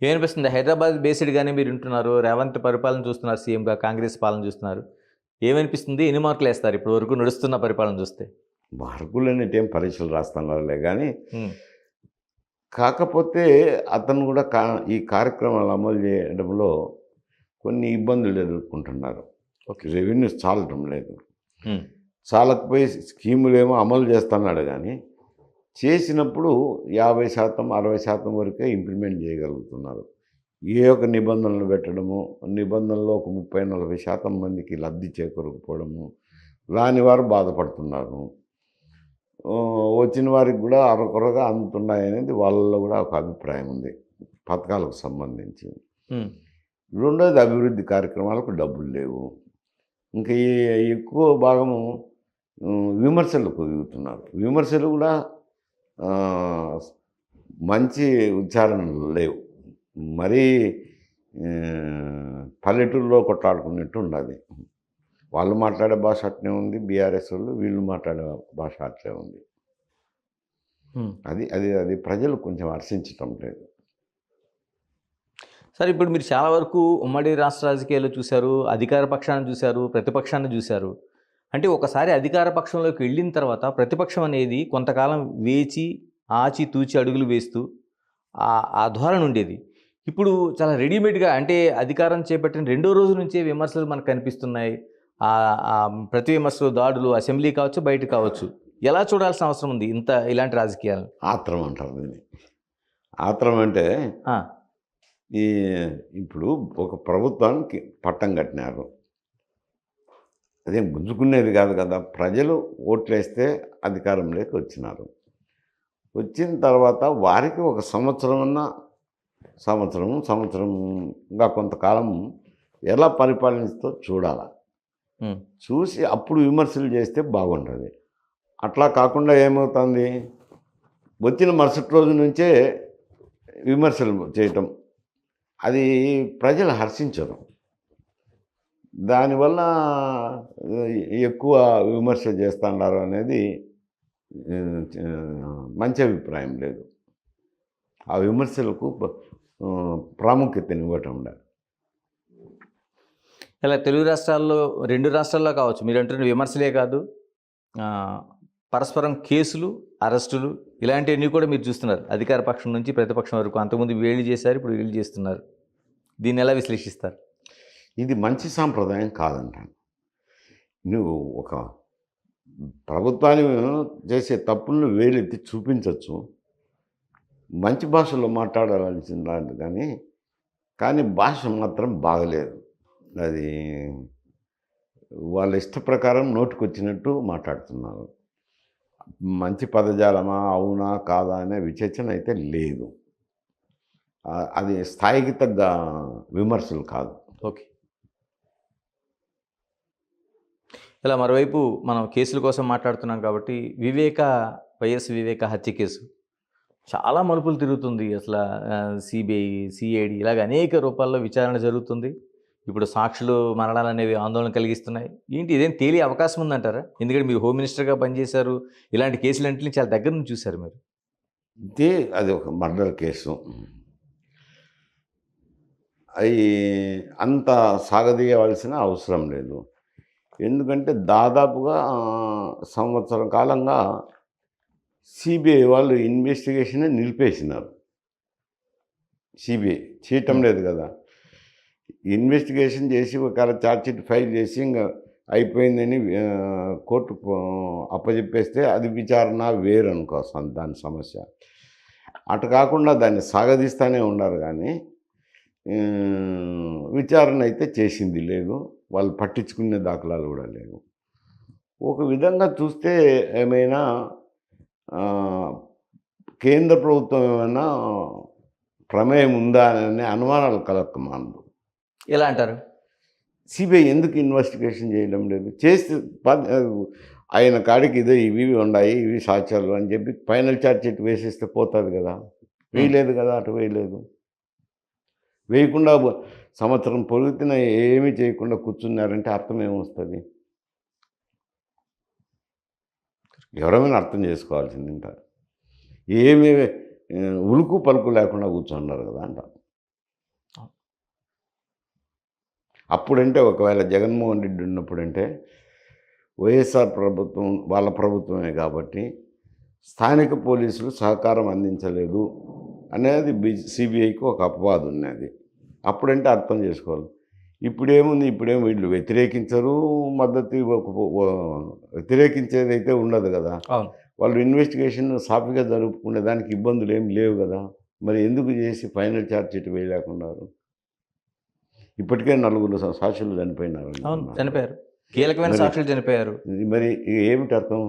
ఏమనిపిస్తుంది? హైదరాబాద్ బేస్డ్గానే మీరు ఉంటున్నారు, రేవంత్ పరిపాలన చూస్తున్నారు, సీఎంగా కాంగ్రెస్ పాలన చూస్తున్నారు. ఏమనిపిస్తుంది? ఎన్ని మార్కులు వేస్తారు ఇప్పుడు వరకు నడుస్తున్న పరిపాలన చూస్తే? మార్కులు అనేటేం పరీక్షలు రాస్తున్నారులే కానీ, కాకపోతే అతను కూడా ఈ కార్యక్రమాలు అమలు చేయడంలో కొన్ని ఇబ్బందులు ఎదుర్కొంటున్నారు. రెవెన్యూ చాలటం లేదు. చాలకపోయి స్కీములేమో అమలు చేస్తున్నాడు కానీ చేసినప్పుడు 50% 60% వరకే ఇంప్లిమెంట్ చేయగలుగుతున్నారు. ఏ ఒక నిబంధనలు పెట్టడము, నిబంధనలో ఒక 30-40% మందికి లబ్ధి చేకూరకపోవడము, రాని వారు బాధపడుతున్నారు. వచ్చిన వారికి కూడా అరకొరగా అందుతున్నాయనేది వాళ్ళలో కూడా ఒక అభిప్రాయం ఉంది పథకాలకు సంబంధించి. రెండోది అభివృద్ధి కార్యక్రమాలకు డబ్బులు లేవు. ఇంకా ఎక్కువ భాగము విమర్శలకు దిగుతున్నారు. విమర్శలు కూడా మంచి ఉచ్చారణలు లేవు. మరీ పల్లెటూరులో కొట్లాడుకున్నట్టు ఉండాలి. వాళ్ళు మాట్లాడే భాష అట్నే ఉంది, బీఆర్ఎస్ వాళ్ళు వీళ్ళు మాట్లాడే భాష అట్లే ఉంది. అది అది అది ప్రజలు కొంచెం హర్షించటం లేదు. సరే, ఇప్పుడు మీరు చాలా వరకు ఉమ్మడి రాష్ట్ర రాజకీయాలు చూశారు, అధికార పక్షాన్ని చూశారు, ప్రతిపక్షాన్ని చూశారు. అంటే ఒకసారి అధికార పక్షంలోకి వెళ్ళిన తర్వాత ప్రతిపక్షం అనేది కొంతకాలం వేచి ఆచి తూచి అడుగులు వేస్తూ ఆ ధోరణి ఉండేది. ఇప్పుడు చాలా రెడీమేడ్గా, అంటే అధికారం చేపట్టిన 2వ రోజు నుంచే విమర్శలు మనకు కనిపిస్తున్నాయి. ప్రతి విమర్శలు, దాడులు అసెంబ్లీ కావచ్చు, బయట కావచ్చు. ఎలా చూడాల్సిన అవసరం ఉంది ఇలాంటి రాజకీయాలు? ఆత్రం అంటారు దీన్ని. ఆత్రం అంటే ఇప్పుడు ఒక ప్రభుత్వానికి పట్టం కట్టినారు, అదేం గుంజుకునేది కాదు కదా. ప్రజలు ఓట్లేస్తే అధికారంలోకి వచ్చినారు. వచ్చిన తర్వాత వారికి ఒక సంవత్సరంగా కొంతకాలం ఎలా పరిపాలిస్తూ చూడాలి. ఉమ్, చూసి అప్పుడు విమర్శలు చేస్తే బాగుంటుంది. అట్లా కాకుండా ఏమవుతుంది, వచ్చిన మరుసటి రోజు నుంచే విమర్శలు చేయటం, అది ప్రజలు హర్షించరు. దానివల్ల ఎక్కువ విమర్శ చేస్తున్నారు అనేది మంచి అభిప్రాయం లేదు. ఆ విమర్శలకు ప్రాముఖ్యతనివ్వటం లేదు. ఇలా తెలుగు రాష్ట్రాల్లో 2 రాష్ట్రాల్లో కావచ్చు మీరు అంటున్న విమర్శలే కాదు, ఆ, పరస్పరం కేసులు, అరెస్టులు ఇలాంటివన్నీ కూడా మీరు చూస్తున్నారు. అధికార పక్షం నుంచి ప్రతిపక్షం వరకు అంతకుముందు వీళ్ళు చేశారు, ఇప్పుడు వీళ్ళు చేస్తున్నారు. దీన్ని ఎలా విశ్లేషిస్తారు? ఇది మంచి సాంప్రదాయం కాదంటాను. నువ్వు ఒక ప్రభుత్వాన్ని చేసే తప్పులను వేలెత్తి చూపించవచ్చు, మంచి భాషలో మాట్లాడాల్సింది కానీ భాష మాత్రం బాగలేదు. అది వాళ్ళ ఇష్ట ప్రకారం నోటికొచ్చినట్టు మాట్లాడుతున్నారు. మంచి పదజాలమా అవునా కాదా అనే విచక్షణ అయితే లేదు. అది స్థాయికి తగ్గ విమర్శలు కాదు. ఓకే. ఇలా మరోవైపు మనం కేసుల కోసం మాట్లాడుతున్నాం కాబట్టి వైఎస్ వివేక హత్య కేసు చాలా మలుపులు తిరుగుతుంది. అసలు సిబిఐ, సిఐడి ఇలాగ అనేక రూపాల్లో విచారణ జరుగుతుంది. ఇప్పుడు సాక్షులు మరణాలు అనేవి ఆందోళన కలిగిస్తున్నాయి. ఏంటి ఇదేం తేలే అవకాశం ఉందంటారా? ఎందుకంటే మీరు హోమ్ మినిస్టర్గా పనిచేశారు, ఇలాంటి కేసులన్నింటినీ చాలా దగ్గర నుంచి చూశారు మీరు. అది ఒక మర్డర్ కేసు. అవి అంత సాగదీయవలసిన అవసరం లేదు. ఎందుకంటే దాదాపుగా సంవత్సరం కాలంగా సిబిఐ వాళ్ళు ఇన్వెస్టిగేషన్ నిలిపేసినారు. సిబిఐ చేయటం లేదు కదా. ఇన్వెస్టిగేషన్ చేసి ఒకవేళ ఛార్జ్షీట్ ఫైల్ చేసి ఇంకా అయిపోయిందని కోర్టుకు అప్పచెప్పేస్తే అది విచారణ వేరు అనుకోసం దాని సమస్య. అటు కాకుండా దాన్ని సాగదీస్తూనే ఉన్నారు కానీ విచారణ అయితే చేసింది లేదు. వాళ్ళు పట్టించుకునే దాఖలాలు కూడా లేవు. ఒక విధంగా చూస్తే ఏమైనా కేంద్ర ప్రభుత్వం ఏమైనా ప్రమేయం ఉందా అనే అనుమానాలు కలగకమానదు. ఎలా అంటారు? సిబిఐ ఎందుకు ఇన్వెస్టిగేషన్ చేయడం లేదు? చేస్తే ఆయన కాడికి ఇదే ఇవి ఉన్నాయి, ఇవి సాక్ష్యాలు అని చెప్పి ఫైనల్ ఛార్జ్షీట్ వేసేస్తే పోతుంది కదా. వేయలేదు కదా, అటు వేయలేదు. వేయకుండా సంవత్సరం పొరుగుతున్న ఏమీ చేయకుండా కూర్చున్నారంటే అర్థం ఏమొస్తుంది? ఎవరైనా అర్థం చేసుకోవాల్సింది. ఇంకా ఏమీ ఉలుకు పలుకు లేకుండా కూర్చున్నారు కదా అంట. అప్పుడంటే ఒకవేళ జగన్మోహన్ రెడ్డి ఉన్నప్పుడంటే వైఎస్ఆర్ ప్రభుత్వం వాళ్ళ ప్రభుత్వమే కాబట్టి స్థానిక పోలీసులు సహకారం అందించలేదు అనేది సిబిఐకి ఒక అపవాదం ఉన్నది. అప్పుడంటే అర్థం చేసుకోవాలి. ఇప్పుడేముంది, ఇప్పుడేమో వీళ్ళు వ్యతిరేకించరు, మద్దతు వ్యతిరేకించేదైతే ఉండదు కదా. వాళ్ళు ఇన్వెస్టిగేషన్ సాఫీగా జరుపుకునే దానికి ఇబ్బందులు ఏమి లేవు కదా. మరి ఎందుకు చేసి ఫైనల్ ఛార్జ్షీట్ వేయలేకున్నారు? ఇప్పటికే 4 సాక్షులు చనిపోయినారు. చనిపోయారు, కీలకమైన సాక్షులు చనిపోయారు. మరి ఏమిటి అర్థం?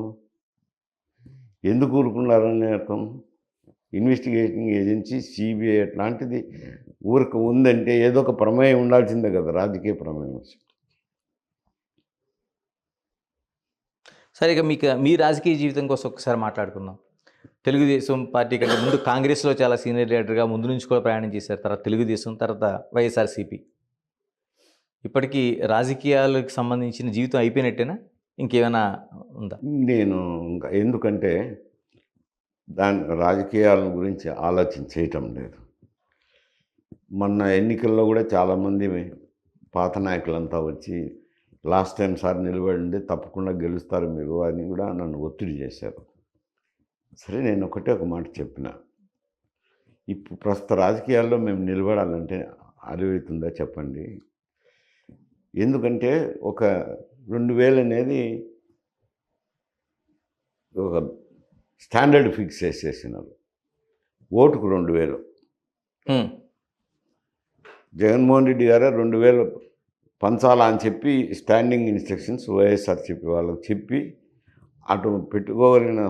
ఎందుకు ఊరుకున్నారని అర్థం? ఇన్వెస్టిగేటింగ్ ఏజెన్సీ సిబిఐ అట్లాంటిది ఊరికి ఉందంటే ఏదో ఒక ప్రమేయం ఉండాల్సిందే కదా, రాజకీయ ప్రమేయం. సరే, ఇక మీ రాజకీయ జీవితం కోసం ఒకసారి మాట్లాడుకుందాం. తెలుగుదేశం పార్టీ కంటే ముందు కాంగ్రెస్లో చాలా సీనియర్ లీడర్గా ముందు నుంచి కూడా ప్రయాణం చేశారు. తర్వాత తెలుగుదేశం, తర్వాత వైఎస్ఆర్సీపీ. ఇప్పటికీ రాజకీయాలకు సంబంధించిన జీవితం అయిపోయినట్టేనా? ఇంకేమైనా ఉందా? నేను ఇంకా ఎందుకంటే రాజకీయాల గురించి ఆలోచన చేయటం లేదు. మొన్న ఎన్నికల్లో కూడా చాలామంది పాత నాయకులంతా వచ్చి లాస్ట్ టైం సార్ నిలబడి తప్పకుండా గెలుస్తారు మీరు అని కూడా నన్ను ఒత్తిడి చేశారు. సరే, నేను ఒక మాట చెప్పిన, ఇప్పుడు ప్రస్తుత రాజకీయాల్లో మేము నిలబడాలంటే అరువైతుందా చెప్పండి. ఎందుకంటే ఒక 2000 అనేది ఒక స్టాండర్డ్ ఫిక్స్ చేసేసినారు. ఓటుకు 2000. జగన్మోహన్ రెడ్డి గారే 2000 పంచాలా అని చెప్పి స్టాండింగ్ ఇన్స్ట్రక్షన్స్ వైఎస్ఆర్ చెప్పి వాళ్ళకి చెప్పి అటు పెట్టుకోగలిగిన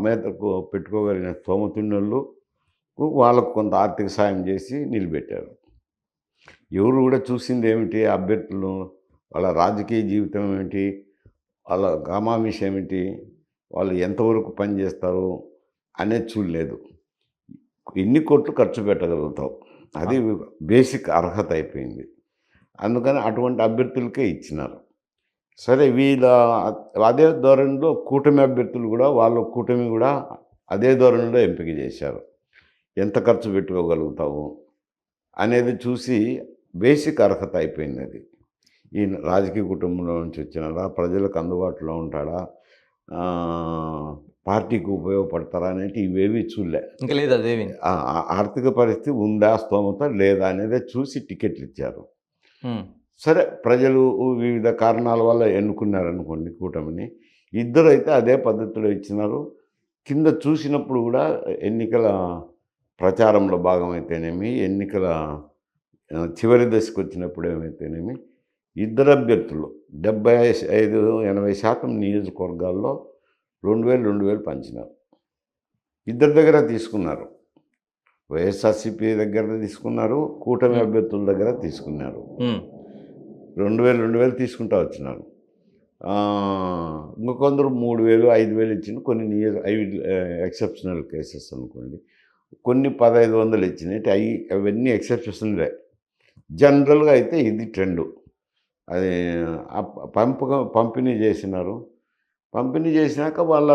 మేతకు పెట్టుకోగలిగిన స్తోమతున్నోళ్ళు వాళ్ళకు కొంత ఆర్థిక సాయం చేసి నిలబెట్టారు. ఎవరు కూడా చూసింది ఏమిటి అభ్యర్థులు, వాళ్ళ రాజకీయ జీవితం ఏమిటి, వాళ్ళ గామామిష ఏమిటి, వాళ్ళు ఎంతవరకు పనిచేస్తారు అనేది చూడలేదు. ఎన్ని కోట్లు ఖర్చు పెట్టగలుగుతావు, అది బేసిక్ అర్హత అయిపోయింది. అందుకని అటువంటి అభ్యర్థులకే ఇచ్చినారు. సరే వీళ్ళ అదే ధోరణిలో కూటమి అభ్యర్థులు కూడా కూటమి కూడా అదే ధోరణిలో ఎంపిక చేశారు. ఎంత ఖర్చు పెట్టుకోగలుగుతావు అనేది చూసి బేసిక్ అర్హత అయిపోయింది అది. ఈ రాజకీయ కుటుంబంలో నుంచి వచ్చినారా, ప్రజలకు అందుబాటులో ఉంటాడా, పార్టీకి ఉపయోగపడతారా అనేది ఇవేవి చూడలే. ఇంకా లేదు అదేమి. ఆర్థిక పరిస్థితి ఉందా, స్తోమత లేదా అనేది చూసి టికెట్లు ఇచ్చారు. సరే ప్రజలు వివిధ కారణాల వల్ల ఎన్నుకున్నారనుకోండి కూటమిని, ఇద్దరు అయితే అదే పద్ధతిలో ఇచ్చినారు. కింద చూసినప్పుడు కూడా ఎన్నికల ప్రచారంలో భాగమైతేనేమి, ఎన్నికల చివరి దశకు వచ్చినప్పుడు ఏమైతేనేమి, ఇద్దరు అభ్యర్థులు 75-80% నియోజకవర్గాల్లో 2000 పంచినారు. ఇద్దరి దగ్గర తీసుకున్నారు. వైఎస్ఆర్సీపీ దగ్గర తీసుకున్నారు, కూటమి అభ్యర్థుల దగ్గర తీసుకున్నారు. 2000 తీసుకుంటూ వచ్చినారు. ఇంకొందరు 3000, 5000 ఇచ్చిన కొన్ని అవి ఎక్సెప్షనల్ కేసెస్ అనుకోండి. కొన్ని 1500 ఇచ్చినాయి. అవన్నీ ఎక్సెప్షన్లే. జనరల్గా అయితే ఇది ట్రెండు. అది పంపిణీ చేసినారు. పంపిణీ చేసినాక వాళ్ళ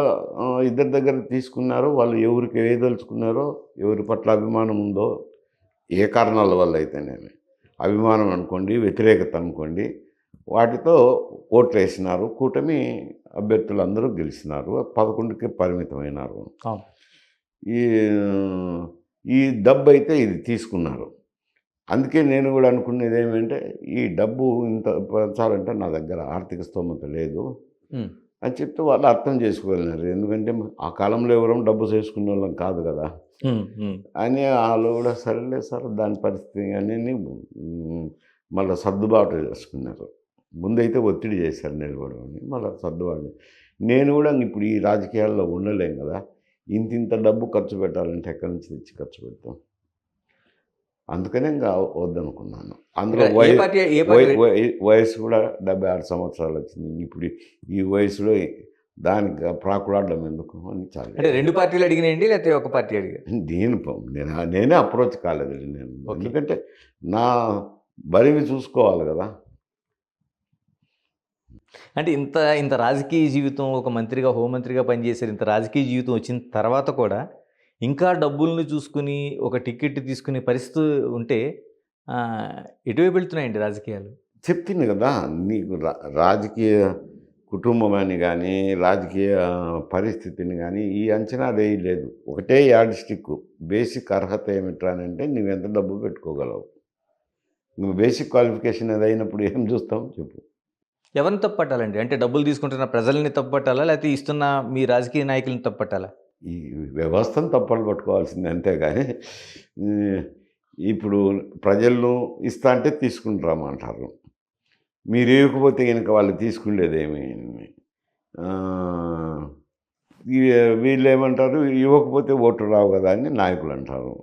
ఇద్దరి దగ్గర తీసుకున్నారు. వాళ్ళు ఎవరికి ఏదలుచుకున్నారో, ఎవరి పట్ల అభిమానం ఉందో, ఏ కారణాల వల్ల అయితేనేమి, అభిమానం అనుకోండి, వ్యతిరేకత అనుకోండి, వాటితో ఓట్లు వేసినారు. కూటమి అభ్యర్థులందరూ గెలిచినారు. 11కి పరిమితమైనారు. ఈ డబ్బు అయితే ఇది తీసుకున్నారు. అందుకే నేను కూడా అనుకునేది ఏమంటే, ఈ డబ్బు ఇంత పంచాలంటే నా దగ్గర ఆర్థిక స్తోమత లేదు అని చెప్తే వాళ్ళు అర్థం చేసుకోగలిగినారు. ఎందుకంటే ఆ కాలంలో ఎవరో డబ్బు చేసుకునే వాళ్ళం కాదు కదా అని వాళ్ళు కూడా సరేలే సార్ దాని పరిస్థితి అని మళ్ళీ సర్దుబాటు చేసుకున్నారు. ముందైతే ఒత్తిడి చేశారు నిలబడమని, మళ్ళీ సర్దుబాటు. నేను కూడా ఇప్పుడు ఈ రాజకీయాల్లో ఉండలేం కదా, ఇంత డబ్బు ఖర్చు పెట్టాలంటే ఎక్కడి నుంచి తెచ్చి ఖర్చు పెడతాం. అందుకనే ఇంకా వద్దనుకున్నాను. అందులో వయసు కూడా 76 సంవత్సరాలు వచ్చింది. ఇప్పుడు ఈ వయసులో దానికి ప్రాకులాడడం ఎందుకు అని చాలా. అంటే 2 పార్టీలు అడిగినాయండి, లేకపోతే ఒక పార్టీ అడిగారు? నేనే అప్రోచ్ కాలేదు నేను. ఎందుకంటే నా బరివి చూసుకోవాలి కదా. అంటే ఇంత రాజకీయ జీవితం, ఒక మంత్రిగా, హోంమంత్రిగా పనిచేశారు, ఇంత రాజకీయ జీవితం వచ్చిన తర్వాత కూడా ఇంకా డబ్బుల్ని చూసుకుని ఒక టికెట్ తీసుకునే పరిస్థితి ఉంటే ఎటువైపు వెళ్తున్నాయండి రాజకీయాలు? చెప్తుంది కదా నీకు, రాజకీయ కుటుంబం అని కానీ, రాజకీయ పరిస్థితిని కానీ ఈ అంచనా అదేం లేదు. ఒకటే యాడ్ స్టిక్. బేసిక్ అర్హత ఏమిట్రానంటే నువ్వు ఎంత డబ్బు పెట్టుకోగలవు. నువ్వు బేసిక్ క్వాలిఫికేషన్ అది అయినప్పుడు ఏం చూస్తావు చెప్పు. ఎవరిని తప్పట్టాలండి? అంటే డబ్బులు తీసుకుంటున్న ప్రజల్ని తప్పట్టాలా, లేకపోతే ఇస్తున్న మీ రాజకీయ నాయకులను తప్పట్టాలా? ఈ వ్యవస్థను తప్పలు పట్టుకోవాల్సింది, అంతేగాని ఇప్పుడు ప్రజలను ఇస్తా అంటే తీసుకుంటామంటారు. మీరు ఇవ్వకపోతే కనుక వాళ్ళు తీసుకునేదేమి. వీళ్ళు ఏమంటారు, ఇవ్వకపోతే ఓటు రావు కదా అని నాయకులు అంటారు.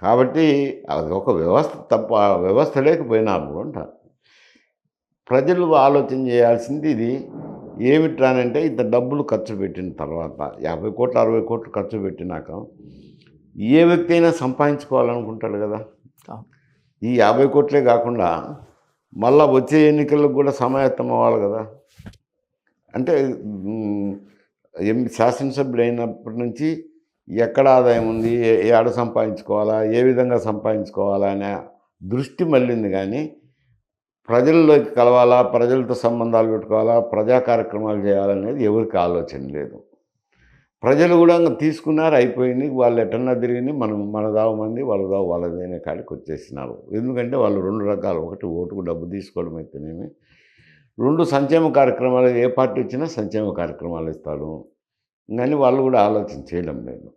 కాబట్టి అది ఒక వ్యవస్థ తప్ప, వ్యవస్థ లేకపోయినప్పుడు అంట ప్రజలు ఆలోచన చేయాల్సింది ఇది ఏమిట్రానంటే, ఇంత డబ్బులు ఖర్చు పెట్టిన తర్వాత 50 కోట్లు 60 కోట్లు ఖర్చు పెట్టినాక ఏ వ్యక్తి అయినా సంపాదించుకోవాలనుకుంటాడు కదా. ఈ 50 కోట్లే కాకుండా మళ్ళీ వచ్చే ఎన్నికలకు కూడా సమాయత్తం అవ్వాలి కదా. అంటే శాసనసభ్యులు అయినప్పటి నుంచి ఎక్కడ ఆదాయం ఉంది, ఏడ సంపాదించుకోవాలా, ఏ విధంగా సంపాదించుకోవాలా అనే దృష్టి మళ్ళింది. కానీ ప్రజల్లోకి కలవాలా, ప్రజలతో సంబంధాలు పెట్టుకోవాలా, ప్రజా కార్యక్రమాలు చేయాలనేది ఎవరికి ఆలోచన లేదు. ప్రజలు కూడా తీసుకున్నారు, అయిపోయింది. వాళ్ళు ఎటన్నా తిరిగి మన దావ మంది వాళ్ళ దావ వాళ్ళదైన కాడికి వచ్చేసినారు. ఎందుకంటే వాళ్ళు 2 రకాలు. ఒకటి ఓటుకు డబ్బు తీసుకోవడం అయితేనేమి, 2 సంక్షేమ కార్యక్రమాలు, ఏ పార్టీ వచ్చినా సంక్షేమ కార్యక్రమాలు ఇస్తారు. కానీ వాళ్ళు కూడా ఆలోచన చేయడం లేదు.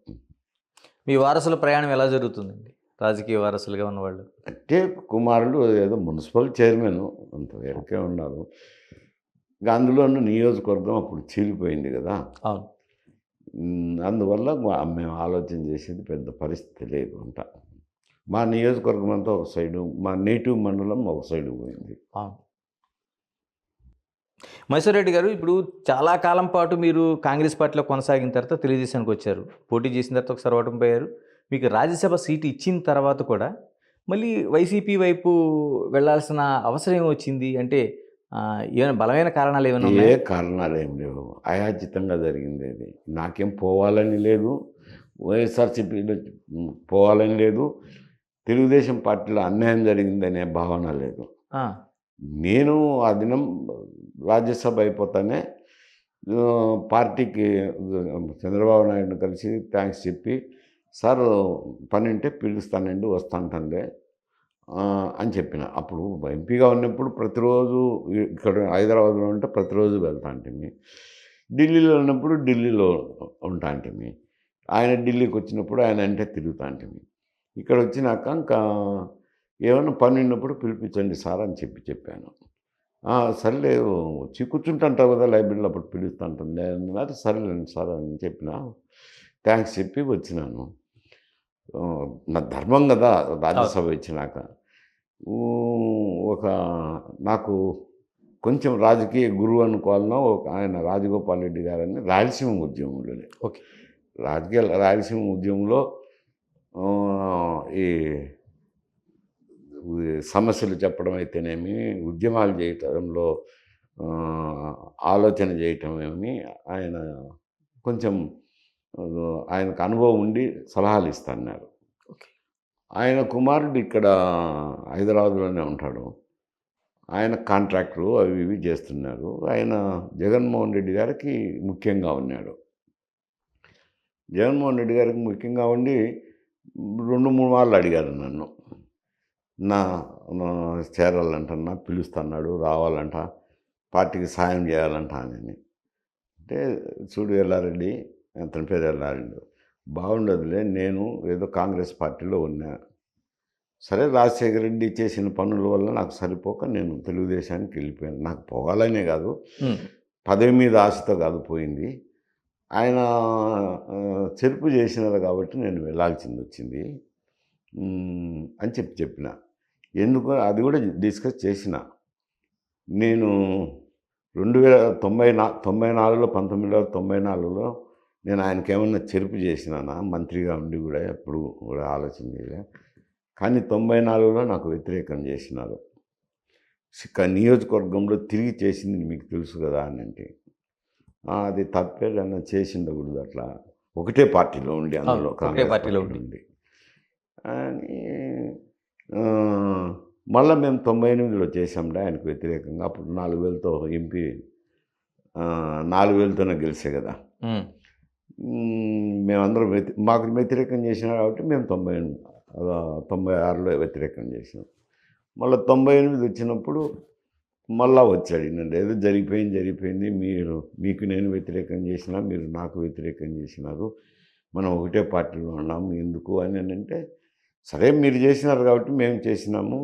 మీ వారసుల ప్రయాణం ఎలా జరుగుతుందండి, రాజకీయ వారసులుగా ఉన్నవాళ్ళు? అంటే కుమారుడు ఏదో మున్సిపల్ చైర్మన్, అంత వేరకే ఉన్నారు. ఇక అందులోనూ నియోజకవర్గం అప్పుడు చీలిపోయింది కదా. అవును. అందువల్ల మేము ఆలోచన చేసేది పెద్ద పరిస్థితి లేదు అంట. మా నియోజకవర్గం అంతా ఒక సైడు, మా నేటివ్ మండలం ఒక సైడు పోయింది. అవును. మైసూరెడ్డి గారు, ఇప్పుడు చాలా కాలం పాటు మీరు కాంగ్రెస్ పార్టీలో కొనసాగిన తర్వాత తెలుగుదేశానికి వచ్చారు. పోటీ చేసిన తర్వాత ఒకసారి ఓటమిపోయారు. మీకు రాజ్యసభ సీటు ఇచ్చిన తర్వాత కూడా మళ్ళీ వైసీపీ వైపు వెళ్ళాల్సిన అవసరం ఏమొచ్చింది? అంటే ఏమైనా బలమైన కారణాలు ఏమైనా ఏ ఉన్నాయా? కారణాలేం లేవు. అయాచితంగా జరిగింది అది. నాకేం పోవాలని లేదు. వైఎస్ఆర్‌సీపీలో పోవాలని లేదు. తెలుగుదేశం పార్టీలో అన్యాయం జరిగిందనే భావన లేదు. ఆ! నేను ఆ దినం రాజ్యసభ అయిపోతానే పార్టీకి చంద్రబాబు నాయుడుని కలిసి థ్యాంక్స్ చెప్పి, "సార్ పనుంటే పిలుస్తానండి, వస్తాంటండే" అని చెప్పిన. అప్పుడు ఎంపీగా ఉన్నప్పుడు ప్రతిరోజు ఇక్కడ హైదరాబాద్లో ఉంటే ప్రతిరోజు వెళ్తాంటిమి. ఢిల్లీలో ఉన్నప్పుడు ఢిల్లీలో ఉంటాంటిమి. ఆయన ఢిల్లీకి వచ్చినప్పుడు ఆయన అంటే తిరుగుతాంటిమి. ఇక్కడ వచ్చినాక ఇంకా ఏమన్నా పని ఉన్నప్పుడు పిలిపించండి సార్ అని చెప్పాను. సర్లే వచ్చి కూర్చుంటుంటావు కదా లైబ్రరీలో, అప్పుడు పిలుస్తుంటుంది అన్నారు. సరేలేండి సార్ అని చెప్పిన. థ్యాంక్స్ చెప్పి వచ్చినాను. నా ధర్మం కదా రాజ్యసభ ఇచ్చినాక. ఒక నాకు కొంచెం రాజకీయ గురువు అనుకోవాలన్నా ఆయన రాజగోపాల్ రెడ్డి గారని రాయలసీమ ఉద్యమంలోనే. ఓకే. రాయలసీమ ఉద్యమంలో ఈ సమస్యలు చెప్పడం అయితేనేమి, ఉద్యమాలు చేయటంలో ఆలోచన చేయటమేమి ఆయన కొంచెం ఆయనకు అనుభవం ఉండి సలహాలు ఇస్తన్నారు. ఓకే. ఆయన కుమారుడు ఇక్కడ హైదరాబాద్లోనే ఉంటాడు. ఆయన కాంట్రాక్టరు అవి ఇవి చేస్తున్నారు. ఆయన జగన్మోహన్ రెడ్డి గారికి ముఖ్యంగా ఉన్నాడు. జగన్మోహన్ రెడ్డి గారికి ముఖ్యంగా ఉండి 2, 3 మార్లు అడిగారు నన్ను. నా చేరాలంటన్నా, పిలుస్తున్నాడు, రావాలంట, పార్టీకి సాయం చేయాలంట అని. అంటే చూడు ఎల్లారెడ్డి, అతని పేరు ఎల్లారెడ్డి, బాగుండదులే, నేను ఏదో కాంగ్రెస్ పార్టీలో ఉన్నా. సరే రాజశేఖర రెడ్డి చేసిన పనుల వల్ల నాకు సరిపోక నేను తెలుగుదేశానికి వెళ్ళిపోయాను. నాకు పోవాలనే కాదు, పదవి మీద ఆశతో కాదు పోయింది. ఆయన చెరుపు చేసినారు కాబట్టి నేను వెళ్ళాల్సింది వచ్చింది అని చెప్పిన. ఎందుకు అది కూడా డిస్కస్ చేసిన. నేను 1994లో నేను ఆయనకేమన్నా చెరుపు చేసినానా మంత్రిగా ఉండి కూడా ఎప్పుడు కూడా ఆలోచన చేయలే. కానీ 94లో నాకు వ్యతిరేకం చేసినారు. నియోజకవర్గంలో తిరిగి చేసింది మీకు తెలుసు కదా అని అంటే, అది తప్పేదన్నా చేసి ఉండకూడదు అట్లా, ఒకటే పార్టీలో ఉండి, అందులో ఒకటే పార్టీలో ఉండి అని మళ్ళీ మేము 98లో చేసాంలే ఆయనకు వ్యతిరేకంగా. అప్పుడు 4000తో ఎంపీ, 4000తోనే గెలిచే కదా. మేమందరం మాకు వ్యతిరేకం చేసినారు కాబట్టి మేము 96లో వ్యతిరేకం చేసినాం. మళ్ళీ 98 వచ్చినప్పుడు మళ్ళా వచ్చాడు. నన్ను ఏదో జరిగిపోయింది, మీకు నేను వ్యతిరేకం చేసినా, మీరు నాకు వ్యతిరేకం చేసినారు, మనం ఒకటే పార్టీలో ఉన్నాము ఎందుకు అని అంటే, సరే మీరు చేసినారు కాబట్టి మేము చేసినాము,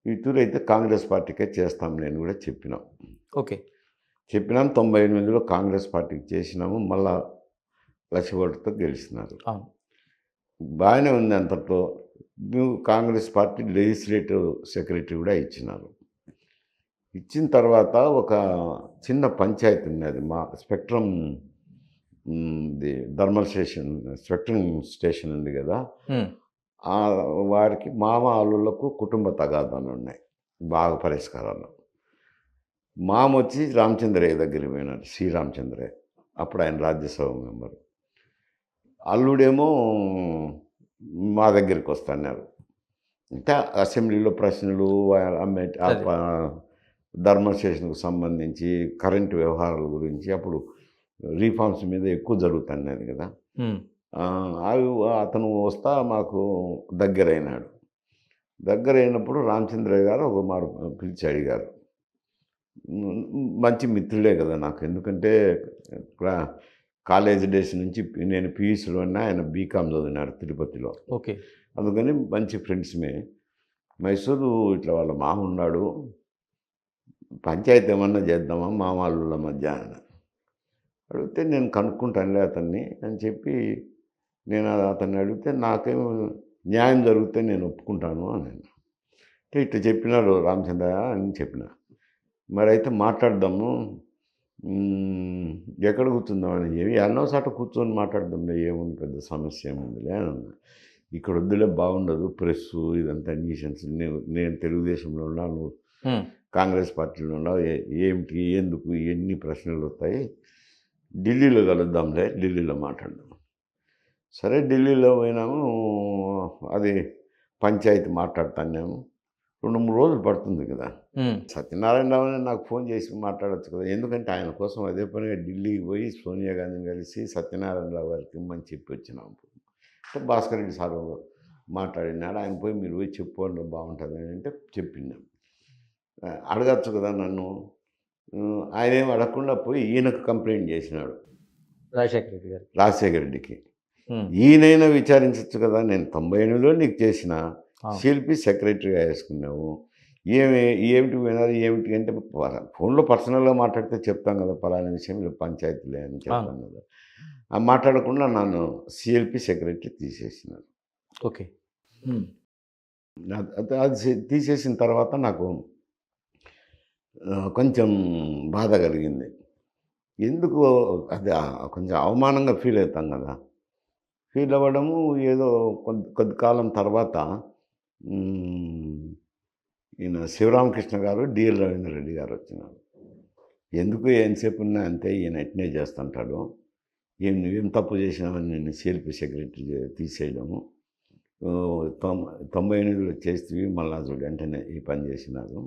ఇటురైతే కాంగ్రెస్ పార్టీకే చేస్తాం నేను కూడా చెప్పినాం. ఓకే. చెప్పినాం. 98లో కాంగ్రెస్ పార్టీకి చేసినాము. మళ్ళా లక్ష ఓటుతో గెలిచినారు. బాగానే ఉంది. అంతట్లో నువ్వు కాంగ్రెస్ పార్టీ లెజిస్లేటివ్ సెక్రటరీ కూడా ఇచ్చినారు. ఇచ్చిన తర్వాత ఒక చిన్న పంచాయతీ ఉన్నది, మా స్పెక్ట్రమ్ థర్మల్ స్పెక్ట్రమ్ స్టేషన్ ఉంది కదా, వారికి మామ అల్లులకు కుటుంబ తగాదాలు ఉన్నాయి, బాగా పరిష్కారాలు. మామ వచ్చి రామచంద్రయ్య దగ్గరికి పోయినాడు, శ్రీరామచంద్రయ్య, అప్పుడు ఆయన రాజ్యసభ మెంబరు. అల్లుడేమో మా దగ్గరికి వస్తున్నారు. అంటే అసెంబ్లీలో ప్రశ్నలు, ధర్మల్ స్టేషన్కు సంబంధించి కరెంటు వ్యవహారాల గురించి, అప్పుడు రీఫార్మ్స్ మీద ఎక్కువ జరుగుతున్నది కదా. అవి అతను వస్తా మాకు దగ్గరైనాడు. దగ్గరైనప్పుడు రామచంద్రయ్య గారు ఒక మారు పిలిచి అడిగారు. మంచి మిత్రులే కదా నాకు, ఎందుకంటే కాలేజ్ డేస్ నుంచి నేను పీయూసీలో ఉన్నా, ఆయన బీకామ్ చదివినాడు తిరుపతిలో. ఓకే. అందుకని మంచి ఫ్రెండ్స్మే. మైసూరు ఇట్లా వాళ్ళ మామ ఉన్నాడు, పంచాయతీ ఏమన్నా చేద్దామా మామాళ్ళ మధ్య అని అడిగితే, నేను కనుక్కుంటానులే అతన్ని అని చెప్పి నేను అతన్ని అడిగితే, నాకేమో న్యాయం జరిగితే నేను ఒప్పుకుంటాను అని. అంటే ఇట్లా చెప్పినాడు రామచంద్ర అని చెప్పిన. మరైతే మాట్లాడదాము. ఎక్కడ కూర్చుందామని ఏమి ఎన్నో సాట కూర్చొని మాట్లాడదాంలే, ఏముంది పెద్ద సమస్య ఏముందిలే అని అన్నా. ఇక్కడ వద్దులే, బాగుండదు ప్రెస్సు ఇదంతా న్యూసెన్స్. నేను తెలుగుదేశంలో ఉన్నా, నువ్వు కాంగ్రెస్ పార్టీలో ఉన్నావు, ఏమిటి ఎందుకు ఎన్ని ప్రశ్నలు వస్తాయి, ఢిల్లీలో కలుద్దాంలే, ఢిల్లీలో మాట్లాడదాం. సరే ఢిల్లీలో పోయినాము. అది పంచాయతీ మాట్లాడుతున్నాము. 2-3 రోజులు పడుతుంది కదా. సత్యనారాయణరావు నాకు ఫోన్ చేసి మాట్లాడచ్చు కదా, ఎందుకంటే ఆయన కోసం అదే పనిగా ఢిల్లీకి పోయి సోనియా గాంధీని కలిసి సత్యనారాయణరావు గారికి ఇమ్మని చెప్పి వచ్చినాము. అంటే భాస్కర్ రెడ్డి సార్ మాట్లాడినాడు, ఆయన పోయి మీరు పోయి చెప్పుకోండి బాగుంటుంది అని అంటే చెప్పినాం. అడగచ్చు కదా నన్ను. ఆయన ఏం అడగకుండా పోయి ఈయనకు కంప్లైంట్ చేసినాడు, రాజశేఖర రెడ్డికి. ఈయనైనా విచారించవచ్చు కదా, నేను 98లో నీకు చేసిన సిఎల్పి సెక్రటరీగా వేసుకున్నావు, ఏమిటి వినాలి ఏమిటి అంటే ఫోన్లో పర్సనల్గా మాట్లాడితే చెప్తాం కదా, పలానా విషయం పంచాయతీలే అని చెప్తాను కదా. మాట్లాడకుండా నన్ను సిఎల్పి సెక్రటరీ తీసేసినారు. ఓకే. అది తీసేసిన తర్వాత నాకు కొంచెం బాధ కలిగింది. ఎందుకు అది కొంచెం అవమానంగా ఫీల్ అవుతాం కదా. ఫీల్ అవ్వడము ఏదో కొద్ది కాలం తర్వాత ఈయన శివరామకృష్ణ గారు, డిఎల్ రవీంద్రరెడ్డి గారు వచ్చినారు. ఎందుకు ఎంతసేపు ఉన్నా అంతే, ఈయన ఎట్నే చేస్తుంటాడు, నువ్వేం తప్పు చేసినావని నేను సిఎల్పి సెక్రటరీ తీసేయడము, 98లో చేస్తే మళ్ళా చూడు వెంటనే ఈ పని చేసినారు.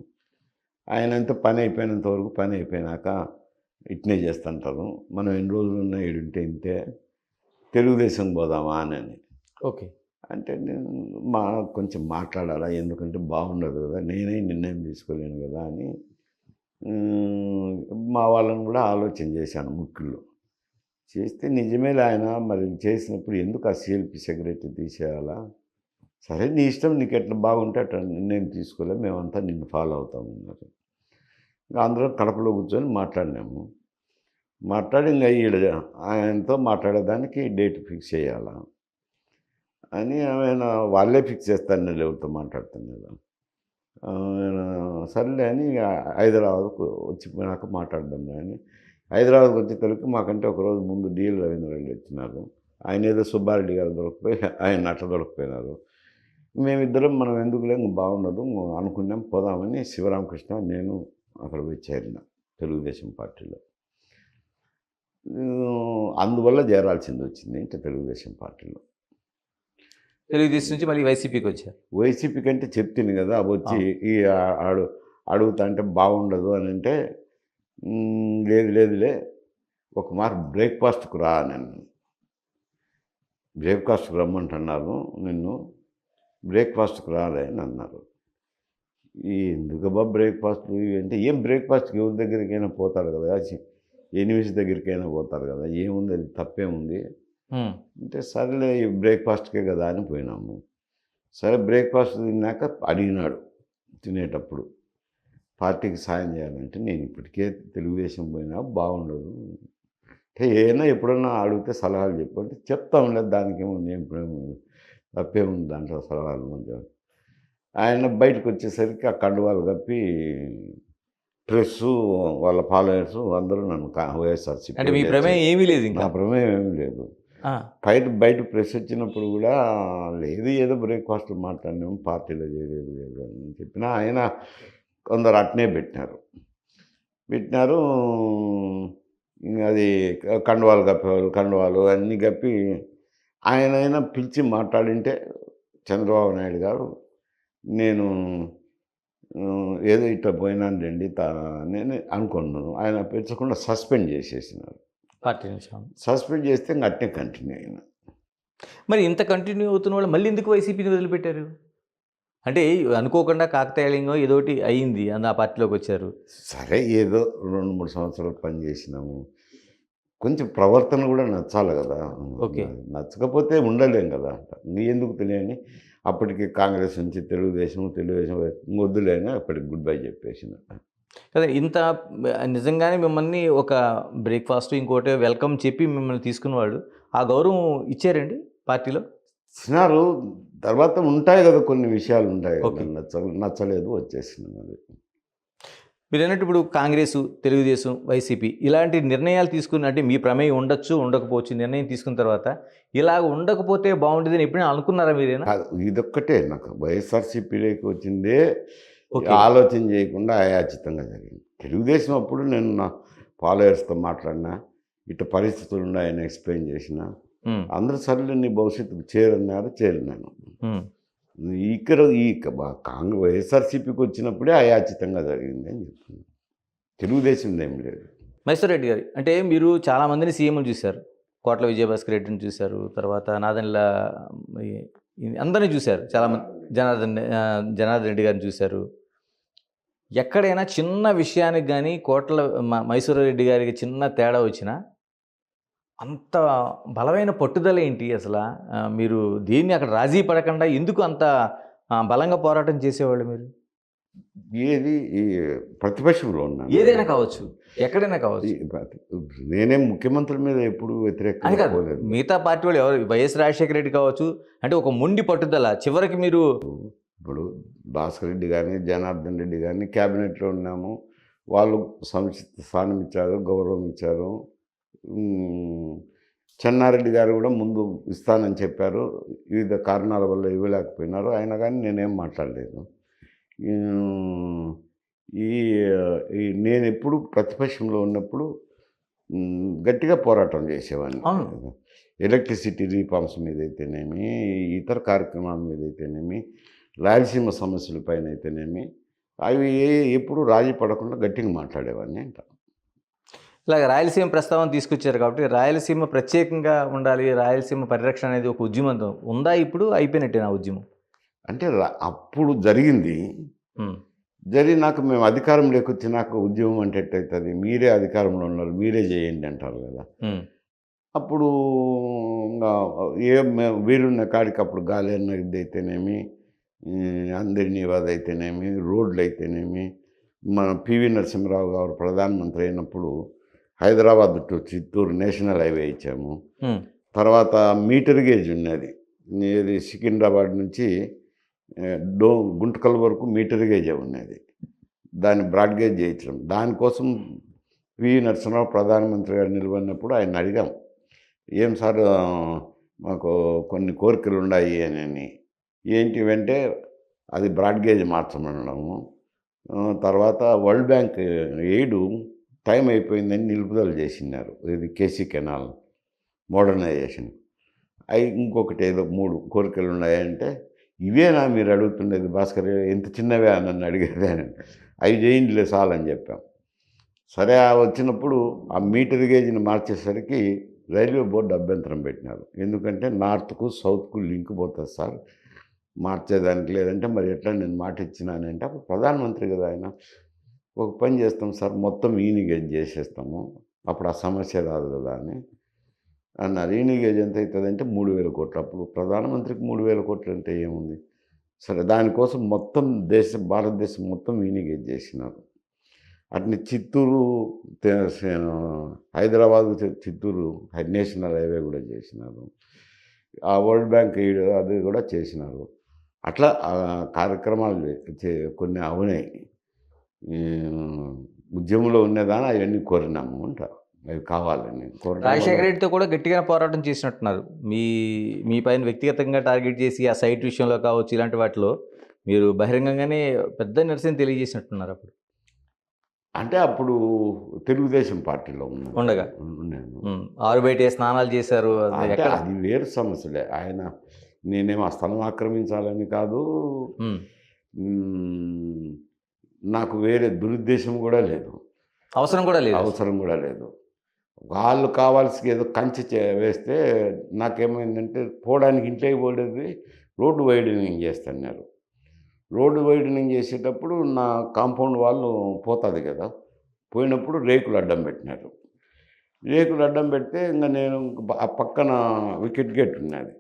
ఆయన అంతా పని అయిపోయినంత వరకు, పని అయిపోయినాక ఇట్నే చేస్తుంటారు, మనం ఎన్ని రోజులు ఉన్నా ఈడుంటే ఇంతే, తెలుగుదేశం పోదామా అని. ఓకే. అంటే నేను కొంచెం మాట్లాడాలా, ఎందుకంటే బాగుండదు కదా, నేనే నిర్ణయం తీసుకోలేను కదా అని మా వాళ్ళని కూడా ఆలోచన చేశాను ముఖ్యుల్లో. చేస్తే నిజమేలే, ఆయన మరి చేసినప్పుడు ఎందుకు ఆ సిఎల్పి సెక్రటరీ తీసేయాలా, సరే నీ ఇష్టం, నీకు ఎట్లా బాగుంటే అట్లా నిర్ణయం తీసుకోలే, మేమంతా నిన్ను ఫాలో అవుతామన్నారు. ఇంకా అందరం కడపలో కూర్చొని మాట్లాడినాము. మాట్లాడి ఇంకా ఆయనతో మాట్లాడేదానికి డేట్ ఫిక్స్ చేయాలా అని ఆయన వాళ్ళే ఫిక్స్ చేస్తాను, ఎవరితో మాట్లాడుతున్నాడు. సర్లే అని హైదరాబాద్కు వచ్చిపోయినాక మాట్లాడదాం అని హైదరాబాద్కి వచ్చే తలకి మాకంటే ఒకరోజు ముందు డిఎల్ రవీంద్రరెడ్డి వచ్చినారు. ఆయన ఏదో సుబ్బారెడ్డి గారు దొరికిపోయి ఆయన అట్లా దొరికిపోయినారు. మేమిద్దరం మనం ఎందుకులే బాగుండదు అనుకున్నాం, పోదామని శివరామకృష్ణ నేను అక్కడ పోయి చేరిన తెలుగుదేశం పార్టీలో. అందువల్ల చేరాల్సింది వచ్చింది ఇంకా తెలుగుదేశం పార్టీలో. తెలుగుదేశం నుంచి మళ్ళీ వైసీపీకి వచ్చారు. వైసీపీ కంటే చెప్తుంది కదా, వచ్చి ఈ అడుగుతా అంటే బాగుండదు అని అంటే, లేదులే ఒక మారు బ్రేక్ఫాస్ట్కు రా అని. బ్రేక్ఫాస్ట్కి రమ్మంటున్నారు నిన్ను, బ్రేక్ఫాస్ట్కి రాలే అని అన్నారు. ఎందుకబ్బా బ్రేక్ఫాస్ట్ అంటే, ఏం బ్రేక్ఫాస్ట్కి ఎవరి దగ్గరికైనా పోతారు కదా, ఎనిమిస్ దగ్గరికైనా పోతారు కదా, ఏముంది అది తప్పేముంది అంటే, సరేలే బ్రేక్ఫాస్ట్కే కదా అని పోయినాము. సరే బ్రేక్ఫాస్ట్ తిన్నాక అడిగినాడు తినేటప్పుడు, పార్టీకి సాయం చేయాలంటే, నేను ఇప్పటికే తెలుగుదేశం పోయినా బాగుండదు అంటే, ఏమైనా ఎప్పుడన్నా అడిగితే సలహాలు చెప్పు అంటే, చెప్తాంలే దానికి ఏముంది, ఎప్పుడేముంది తప్పేముంది దాంట్లో సలహాలు మధ్య. ఆయన బయటకు వచ్చేసరికి ఆ కండువాలు కప్పి ప్రెస్సు వాళ్ళ ఫాలోయర్స్ అందరూ నన్ను వైఎస్ఆర్సీపీ అంటే మీ ప్రమేయం ఏమీ లేదు, నా ప్రమేయం ఏమీ లేదు. బయట ప్రెస్ వచ్చినప్పుడు కూడా లేదు, ఏదో బ్రేక్ఫాస్ట్ మాట్లాడినాము, పార్టీలో చేరేది లేదు అని చెప్పినా ఆయన కొందరు అట్నే పెట్టినారు. ఇంకా అది కండువాలు కప్పేవాళ్ళు, కండువాలు అన్నీ కప్పి ఆయనైనా పిలిచి మాట్లాడింటే చంద్రబాబు నాయుడు గారు, నేను ఏదో ఇట్లా పోయినాను రండి నేను అనుకున్నాను. ఆయన పెంచకుండా సస్పెండ్ చేసేసినారు పార్టీ నుంచి. సస్పెండ్ చేస్తే ఇంకా అట్నే కంటిన్యూ అయినా. మరి ఇంత కంటిన్యూ అవుతున్న వాళ్ళు మళ్ళీ ఎందుకు వైసీపీని వదిలిపెట్టారు? అంటే అనుకోకుండా కాకతాళీయంగా ఏదోటి అయ్యింది అని ఆ పార్టీలోకి వచ్చారు. సరే ఏదో 2-3 సంవత్సరాలు పనిచేసినాము, కొంచెం ప్రవర్తన కూడా నచ్చాలి కదా. ఓకే. నచ్చకపోతే ఉండలేం కదా. ఎందుకు తెలియని అప్పటికి కాంగ్రెస్ నుంచి తెలుగుదేశం వద్దులేని అప్పటికి గుడ్ బై చెప్పేసిన. కదా ఇంత నిజంగానే మిమ్మల్ని ఒక బ్రేక్‌ఫాస్ట్ ఇంకోటి వెల్కమ్ చెప్పి మిమ్మల్ని తీసుకున్నవాడు. ఆ గౌరవం ఇచ్చారండి పార్టీలో? ఇచ్చినారు. తర్వాత ఉంటాయి గదా! కొన్ని విషయాలు ఉంటాయి గదా! ఓకే. నచ్చలేదు వచ్చేసింది మరి. మీరన్నట్టు ఇప్పుడు కాంగ్రెసు, తెలుగుదేశం, వైసీపీ ఇలాంటి నిర్ణయాలు తీసుకుని అంటే మీ ప్రమేయం ఉండొచ్చు, ఉండకపోవచ్చు. నిర్ణయం తీసుకున్న తర్వాత ఇలాగ ఉండకపోతే బావుండేదని ఎప్పుడైనా అనుకున్నారా మీరైనా? కాదు ఇదొక్కటే నాకు వైఎస్ఆర్‌సీపీలోకి వచ్చిందే ఓకే. ఆలోచన చేయకుండా అయాచితంగా జరిగింది. తెలుగుదేశం అప్పుడు నేను నా ఫాలోయర్స్‌తో మాట్లాడినా, ఇట్ట పరిస్థితులున్నాయని ఎక్స్‌ప్లెయిన్ చేసినా, హ్మ్. అందరూ సర్లే నీ భవిష్యత్తుకు చేరన్నారు. చేరినాను. హ్మ్. ఇక్కడ ఈ వైఎస్ఆర్‌సీపీకి వచ్చినప్పుడే అయాచితంగా జరిగింది అని చెప్తున్నాను. తెలుగుదేశందేం లేదు. మైసూర్ రెడ్డి గారు అంటే మీరు చాలామందిని సీఎంలు చూశారు. కోట్ల విజయభాస్కర్ రెడ్డిని చూశారు. తర్వాత నాదెండ్ల ఈ అందరిని చూశారు. చాలామంది జనార్దన్ రెడ్డి గారిని చూశారు. ఎక్కడైనా చిన్న విషయానికి గాని కోట్ల మైసూర్ రెడ్డి గారికి చిన్న తేడా వచ్చినా అంత బలమైన పట్టుదల ఏంటి అసల? మీరు దేన్ని అక్కడ రాజీ పడకుండా ఎందుకు అంత బలంగా పోరాటం చేసేవాళ్ళు మీరు? ఏది ఈ ప్రతిపక్షంలో ఉన్నాను. ఏదైనా కావచ్చు. ఎక్కడైనా ఈ కావచ్చు. ప్రతి నేనేం ముఖ్యమంత్రుల మీద ఎప్పుడూ అని వ్యతిరేకంగా కాదు. పోలేదు. మిగతా పార్టీ వాళ్ళు ఎవరు వైఎస్ రాజశేఖర రెడ్డి కావచ్చు. అంటే ఒక మొండి పట్టుదల చివరికి మీరు ఇప్పుడు భాస్కర్ రెడ్డి గాని, జనార్దన్ రెడ్డి గాని క్యాబినెట్‌లో ఉన్నాము. వాళ్ళు సముచిత స్థానం ఇచ్చారు, గౌరవం ఇచ్చారు. హ్మ్. చెన్నారెడ్డి గారు కూడా ముందు ఇస్తానని చెప్పారు. వివిధ కారణాల వల్ల ఇవ్వలేకపోయినారు. అయినా గాని నేనేం మాట్లాడలేదు. హ్మ్. ఈ ఈ నేనెప్పుడు ప్రతిపక్షంలో ఉన్నప్పుడు గట్టిగా పోరాటం చేసేవాడిని. అవును. ఎలక్ట్రిసిటీ రీఫార్మ్స్ మీదైతేనేమి, ఇతర కార్యక్రమాల మీదైతేనేమి, రాయలసీమ సమస్యలపైన అయితేనేమి, అవి ఎప్పుడు రాజీ పడకుండా గట్టిగా మాట్లాడేవాడిని అంట. ఇలాగ రాయలసీమ ప్రస్తావన తీసుకొచ్చారు కాబట్టి రాయలసీమ ప్రత్యేకంగా ఉండాలి. రాయలసీమ పరిరక్షణ అనేది ఒక ఉద్యమంతో ఉందా ఇప్పుడు? అయిపోయినట్టేనా ఆ ఉద్యమం? అంటే అప్పుడు జరిగింది. హ్మ్. జరిగినాక మేము అధికారంలోకి వచ్చినాక ఉద్యమం అంటే ఎట్టయితది? మీరే అధికారంలో ఉన్నారు. మీరే చేయండి అంటారు కదా! హ్మ్. అప్పుడు ఇంగా వీలున్న కాడికి అప్పుడు గాలెన్న ఇదైతేనేమి, అందరినీవాదైతేనేమి, రోడ్లయితేనేమి, మన పివి నరసింహరావు గారు ప్రధానమంత్రి అయినప్పుడు Hyderabad to Chittoor national highway ఇచ్చాము. హ్మ్. తర్వాత మీటర్ గేజ్ ఉన్నది. ఏది సికింద్రాబాద్ నుంచి గుంటకల్ వరకు మీటర్ గేజే ఉన్నది. దాన్ని బ్రాడ్ గేజ్ చేయించడం. దానికోసం పివి నరసింహరావు ప్రధానమంత్రి గారు నిలబడినప్పుడు ఆయన్ని అడిగాం. ఏం సార్ మాకు కొన్ని కోరికలున్నాయి అనని. ఏంటివంటే అది బ్రాడ్ గేజ్ మార్చమనడము. తర్వాత వరల్డ్ బ్యాంక్ ఎయిడు టైం అయిపోయిందని నిలుపుదల చేసినారు. ఇది కేసీ కెనాల్ మోడర్నైజేషన్. అయి ఇంకొకటి ఏదో 3 కోరికలున్నాయంటే, ఇవేనా మీరు అడుగుతుండేది భాస్కర్ ఇంత చిన్నవా నన్ను అడిగేది అని. అవి చేయండిలే చాలని చెప్పాం. సరే వచ్చినప్పుడు ఆ మీటర్ గేజ్‌ని మార్చేసరికి రైల్వే బోర్డ్ అభ్యంతరం పెట్టినారు. ఎందుకంటే నార్త్‌కు, సౌత్‌కు లింక్ పోతది సార్. మార్చేదానికి లేదంటే మరి ఎట్లా నేను మాట ఇచ్చినానంటే అప్పుడు ప్రధానమంత్రి కదా ఆయన. ఒక పని చేస్తాం సార్ మొత్తం ఈని గేజ్ చేసేస్తాము. అప్పుడు ఆ సమస్య రాదు కదా అని అన్నారు. ఈని గేజ్ ఎంత అయితదంటే 3000 కోట్లు. అప్పుడు ప్రధానమంత్రికి 3000 కోట్లు అంటే ఏముంది? సరే దానికోసం మొత్తం భారతదేశం మొత్తం ఈని గేజ్ చేసినారు. అట్నే చిత్తూరు తే సే హైదరాబాద్ చిత్తూరు నేషనల్ హైవే కూడా చేసినారు. ఆ వరల్డ్ బ్యాంక్ అది కూడా చేసినారు. అట్లా కార్యక్రమాలు కొన్ని అవునాయి. ఈ ఉద్యమంలో ఉన్నదాన అవన్నీ కోరినాము అంటారు. అవి కావాలని కోరడం వల్ల రాజశేఖర రెడ్డితో కూడా గట్టిగానే పోరాటం చేసినట్టున్నారు. మీ మీ పైన వ్యక్తిగతంగా టార్గెట్ చేసి ఆ సైట్ విషయంలో కావచ్చు ఇలాంటి వాటిలో మీరు బహిరంగంగానే పెద్ద నిరసన తెలియజేసినట్టున్నారు అప్పుడు. అంటే అప్పుడు తెలుగుదేశం పార్టీలో ఉండగా. ఉన్నాను. ఆరుబయట స్నానాలు చేశారు. అది అంటే ఎక్కడ? అది వేరు సమస్యలే. నేనేమో ఆ స్థలం ఆక్రమించాలని కాదు. హ్మ్. హ్మ్. నాకు వేరే దురుద్దేశం కూడా లేదు. అవసరం కూడా లేదు. అవసరం కూడా లేదు. వాళ్ళు కావాల్సి ఏదో కంచె వేస్తే నాకేమైందంటే పోవడానికి ఇంట్లోకి పోలేదు రోడ్డు వైడనింగ్ చేస్తన్నారు. రోడ్డు వైడనింగ్ చేసేటప్పుడు నా కాంపౌండ్ వాళ్ళు పోతుంది కదా! పోయినప్పుడు రేకులు అడ్డం పెట్టినారు. రేకులు అడ్డం పెడితే ఇంక నేను ఆ పక్కన వికెట్ గేట్ ఉన్నది.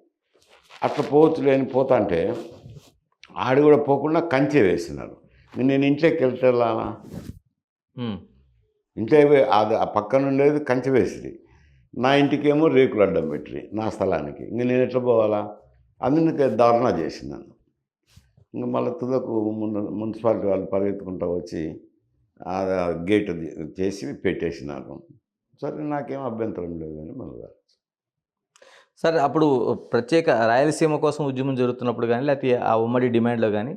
అట్లా పోవచ్చులే అని పోతాంటే ఆడ కూడా పోకుండా కంచె వేసినారు. నేను ఇంట్లోకి వెళ్తే ఉమ్, ఇంట్లో అది ఆ పక్కన ఉండేది కంచె వేసిరి, నా ఇంటికేమో రేకులు అడ్డం పెట్టిరి నా స్థలానికి. ఇంక నేను ఎట్లా పోవాలా? అందుకే ధర్నా చేసినాను. ఇంక మళ్ళీ తుదకు మున్సిపాలిటీ వాళ్ళు పరిగెత్తుకుంటూ వచ్చి ఆ గేట్ చేసి పెట్టేసినారు. సరే నాకేం అభ్యంతరం లేదని మళ్ళీ. సరే అప్పుడు ప్రత్యేక రాయలసీమ కోసం ఉద్యమం జరుగుతున్నప్పుడు కానీ లేకపోతే ఆ ఉమ్మడి డిమాండ్లో కానీ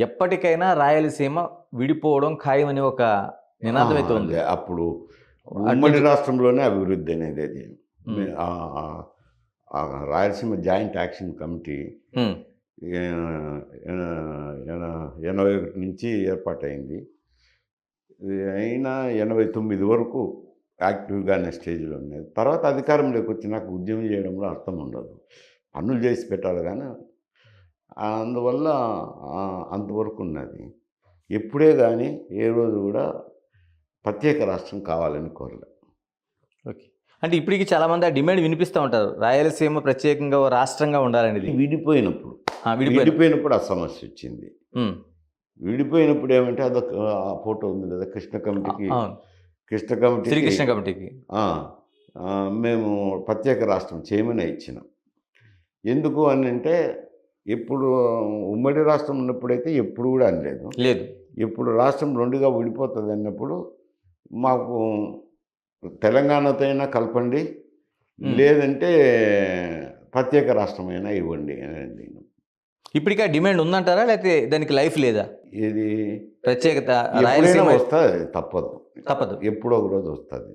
ఎప్పటికైనా రాయలసీమ విడిపోవడం ఖాయమని ఒక నినాదం అయితే ఉంది. అదే అప్పుడు అటు ఉమ్మడి నుంచి రాష్ట్రంలోనే అభివృద్ధి అనేది అది. ఉమ్, ఆ రాయలసీమ జాయింట్ యాక్షన్ కమిటీ ఉమ్, 81 నుంచి ఏర్పాటైంది. ఇది అయినా 89 వరకు యాక్టివ్గానే స్టేజ్లో ఉన్నది. తర్వాత అధికారంలోకి వచ్చినాక ఉద్యమం చేయడంలో అర్థం ఉండదు. పనులు చేసి పెట్టాలి కానీ అందువల్ల అంతవరకు ఉన్నది. ఎప్పుడే కానీ ఏ రోజు కూడా ప్రత్యేక రాష్ట్రం కావాలని కోరలే. ఓకే. అంటే ఇప్పటికి చాలామంది ఆ డిమాండ్ వినిపిస్తూ ఉంటారు, రాయలసీమ ప్రత్యేకంగా ఓ రాష్ట్రంగా ఉండాలనేది. విడిపోయినప్పుడు విడిపోయింది. విడిపోయినప్పుడు ఆ సమస్య వచ్చింది. విడిపోయినప్పుడు ఏమంటే అదొక ఆ ఫోటో ఉంది కదా కృష్ణ కమిటీకి. అవును, కృష్ణ కమిటీకి శ్రీకృష్ణ కమిటీకి. ఆ, మేము ప్రత్యేక రాష్ట్రం చేయమని ఇచ్చినాం. ఎందుకు అని అంటే ఇప్పుడు ఉమ్మడి రాష్ట్రం ఉన్నప్పుడైతే ఎప్పుడు కూడా అనలేదు. లేదు. ఇప్పుడు రాష్ట్రం రెండుగా విడిపోతుంది అన్నప్పుడు మాకు తెలంగాణతో అయినా కలపండి, లేదంటే ప్రత్యేక రాష్ట్రమైనా ఇవ్వండి అని. ఇప్పటికీ ఆ డిమాండ్ ఉందంటారా లేకపోతే దానికి లైఫ్ లేదా? ఇది ప్రత్యేకత ఎప్పుడైనా రాయలసీమ వస్తుంది, తప్పదు. తప్పదు. ఎప్పుడో ఒక రోజు వస్తుంది.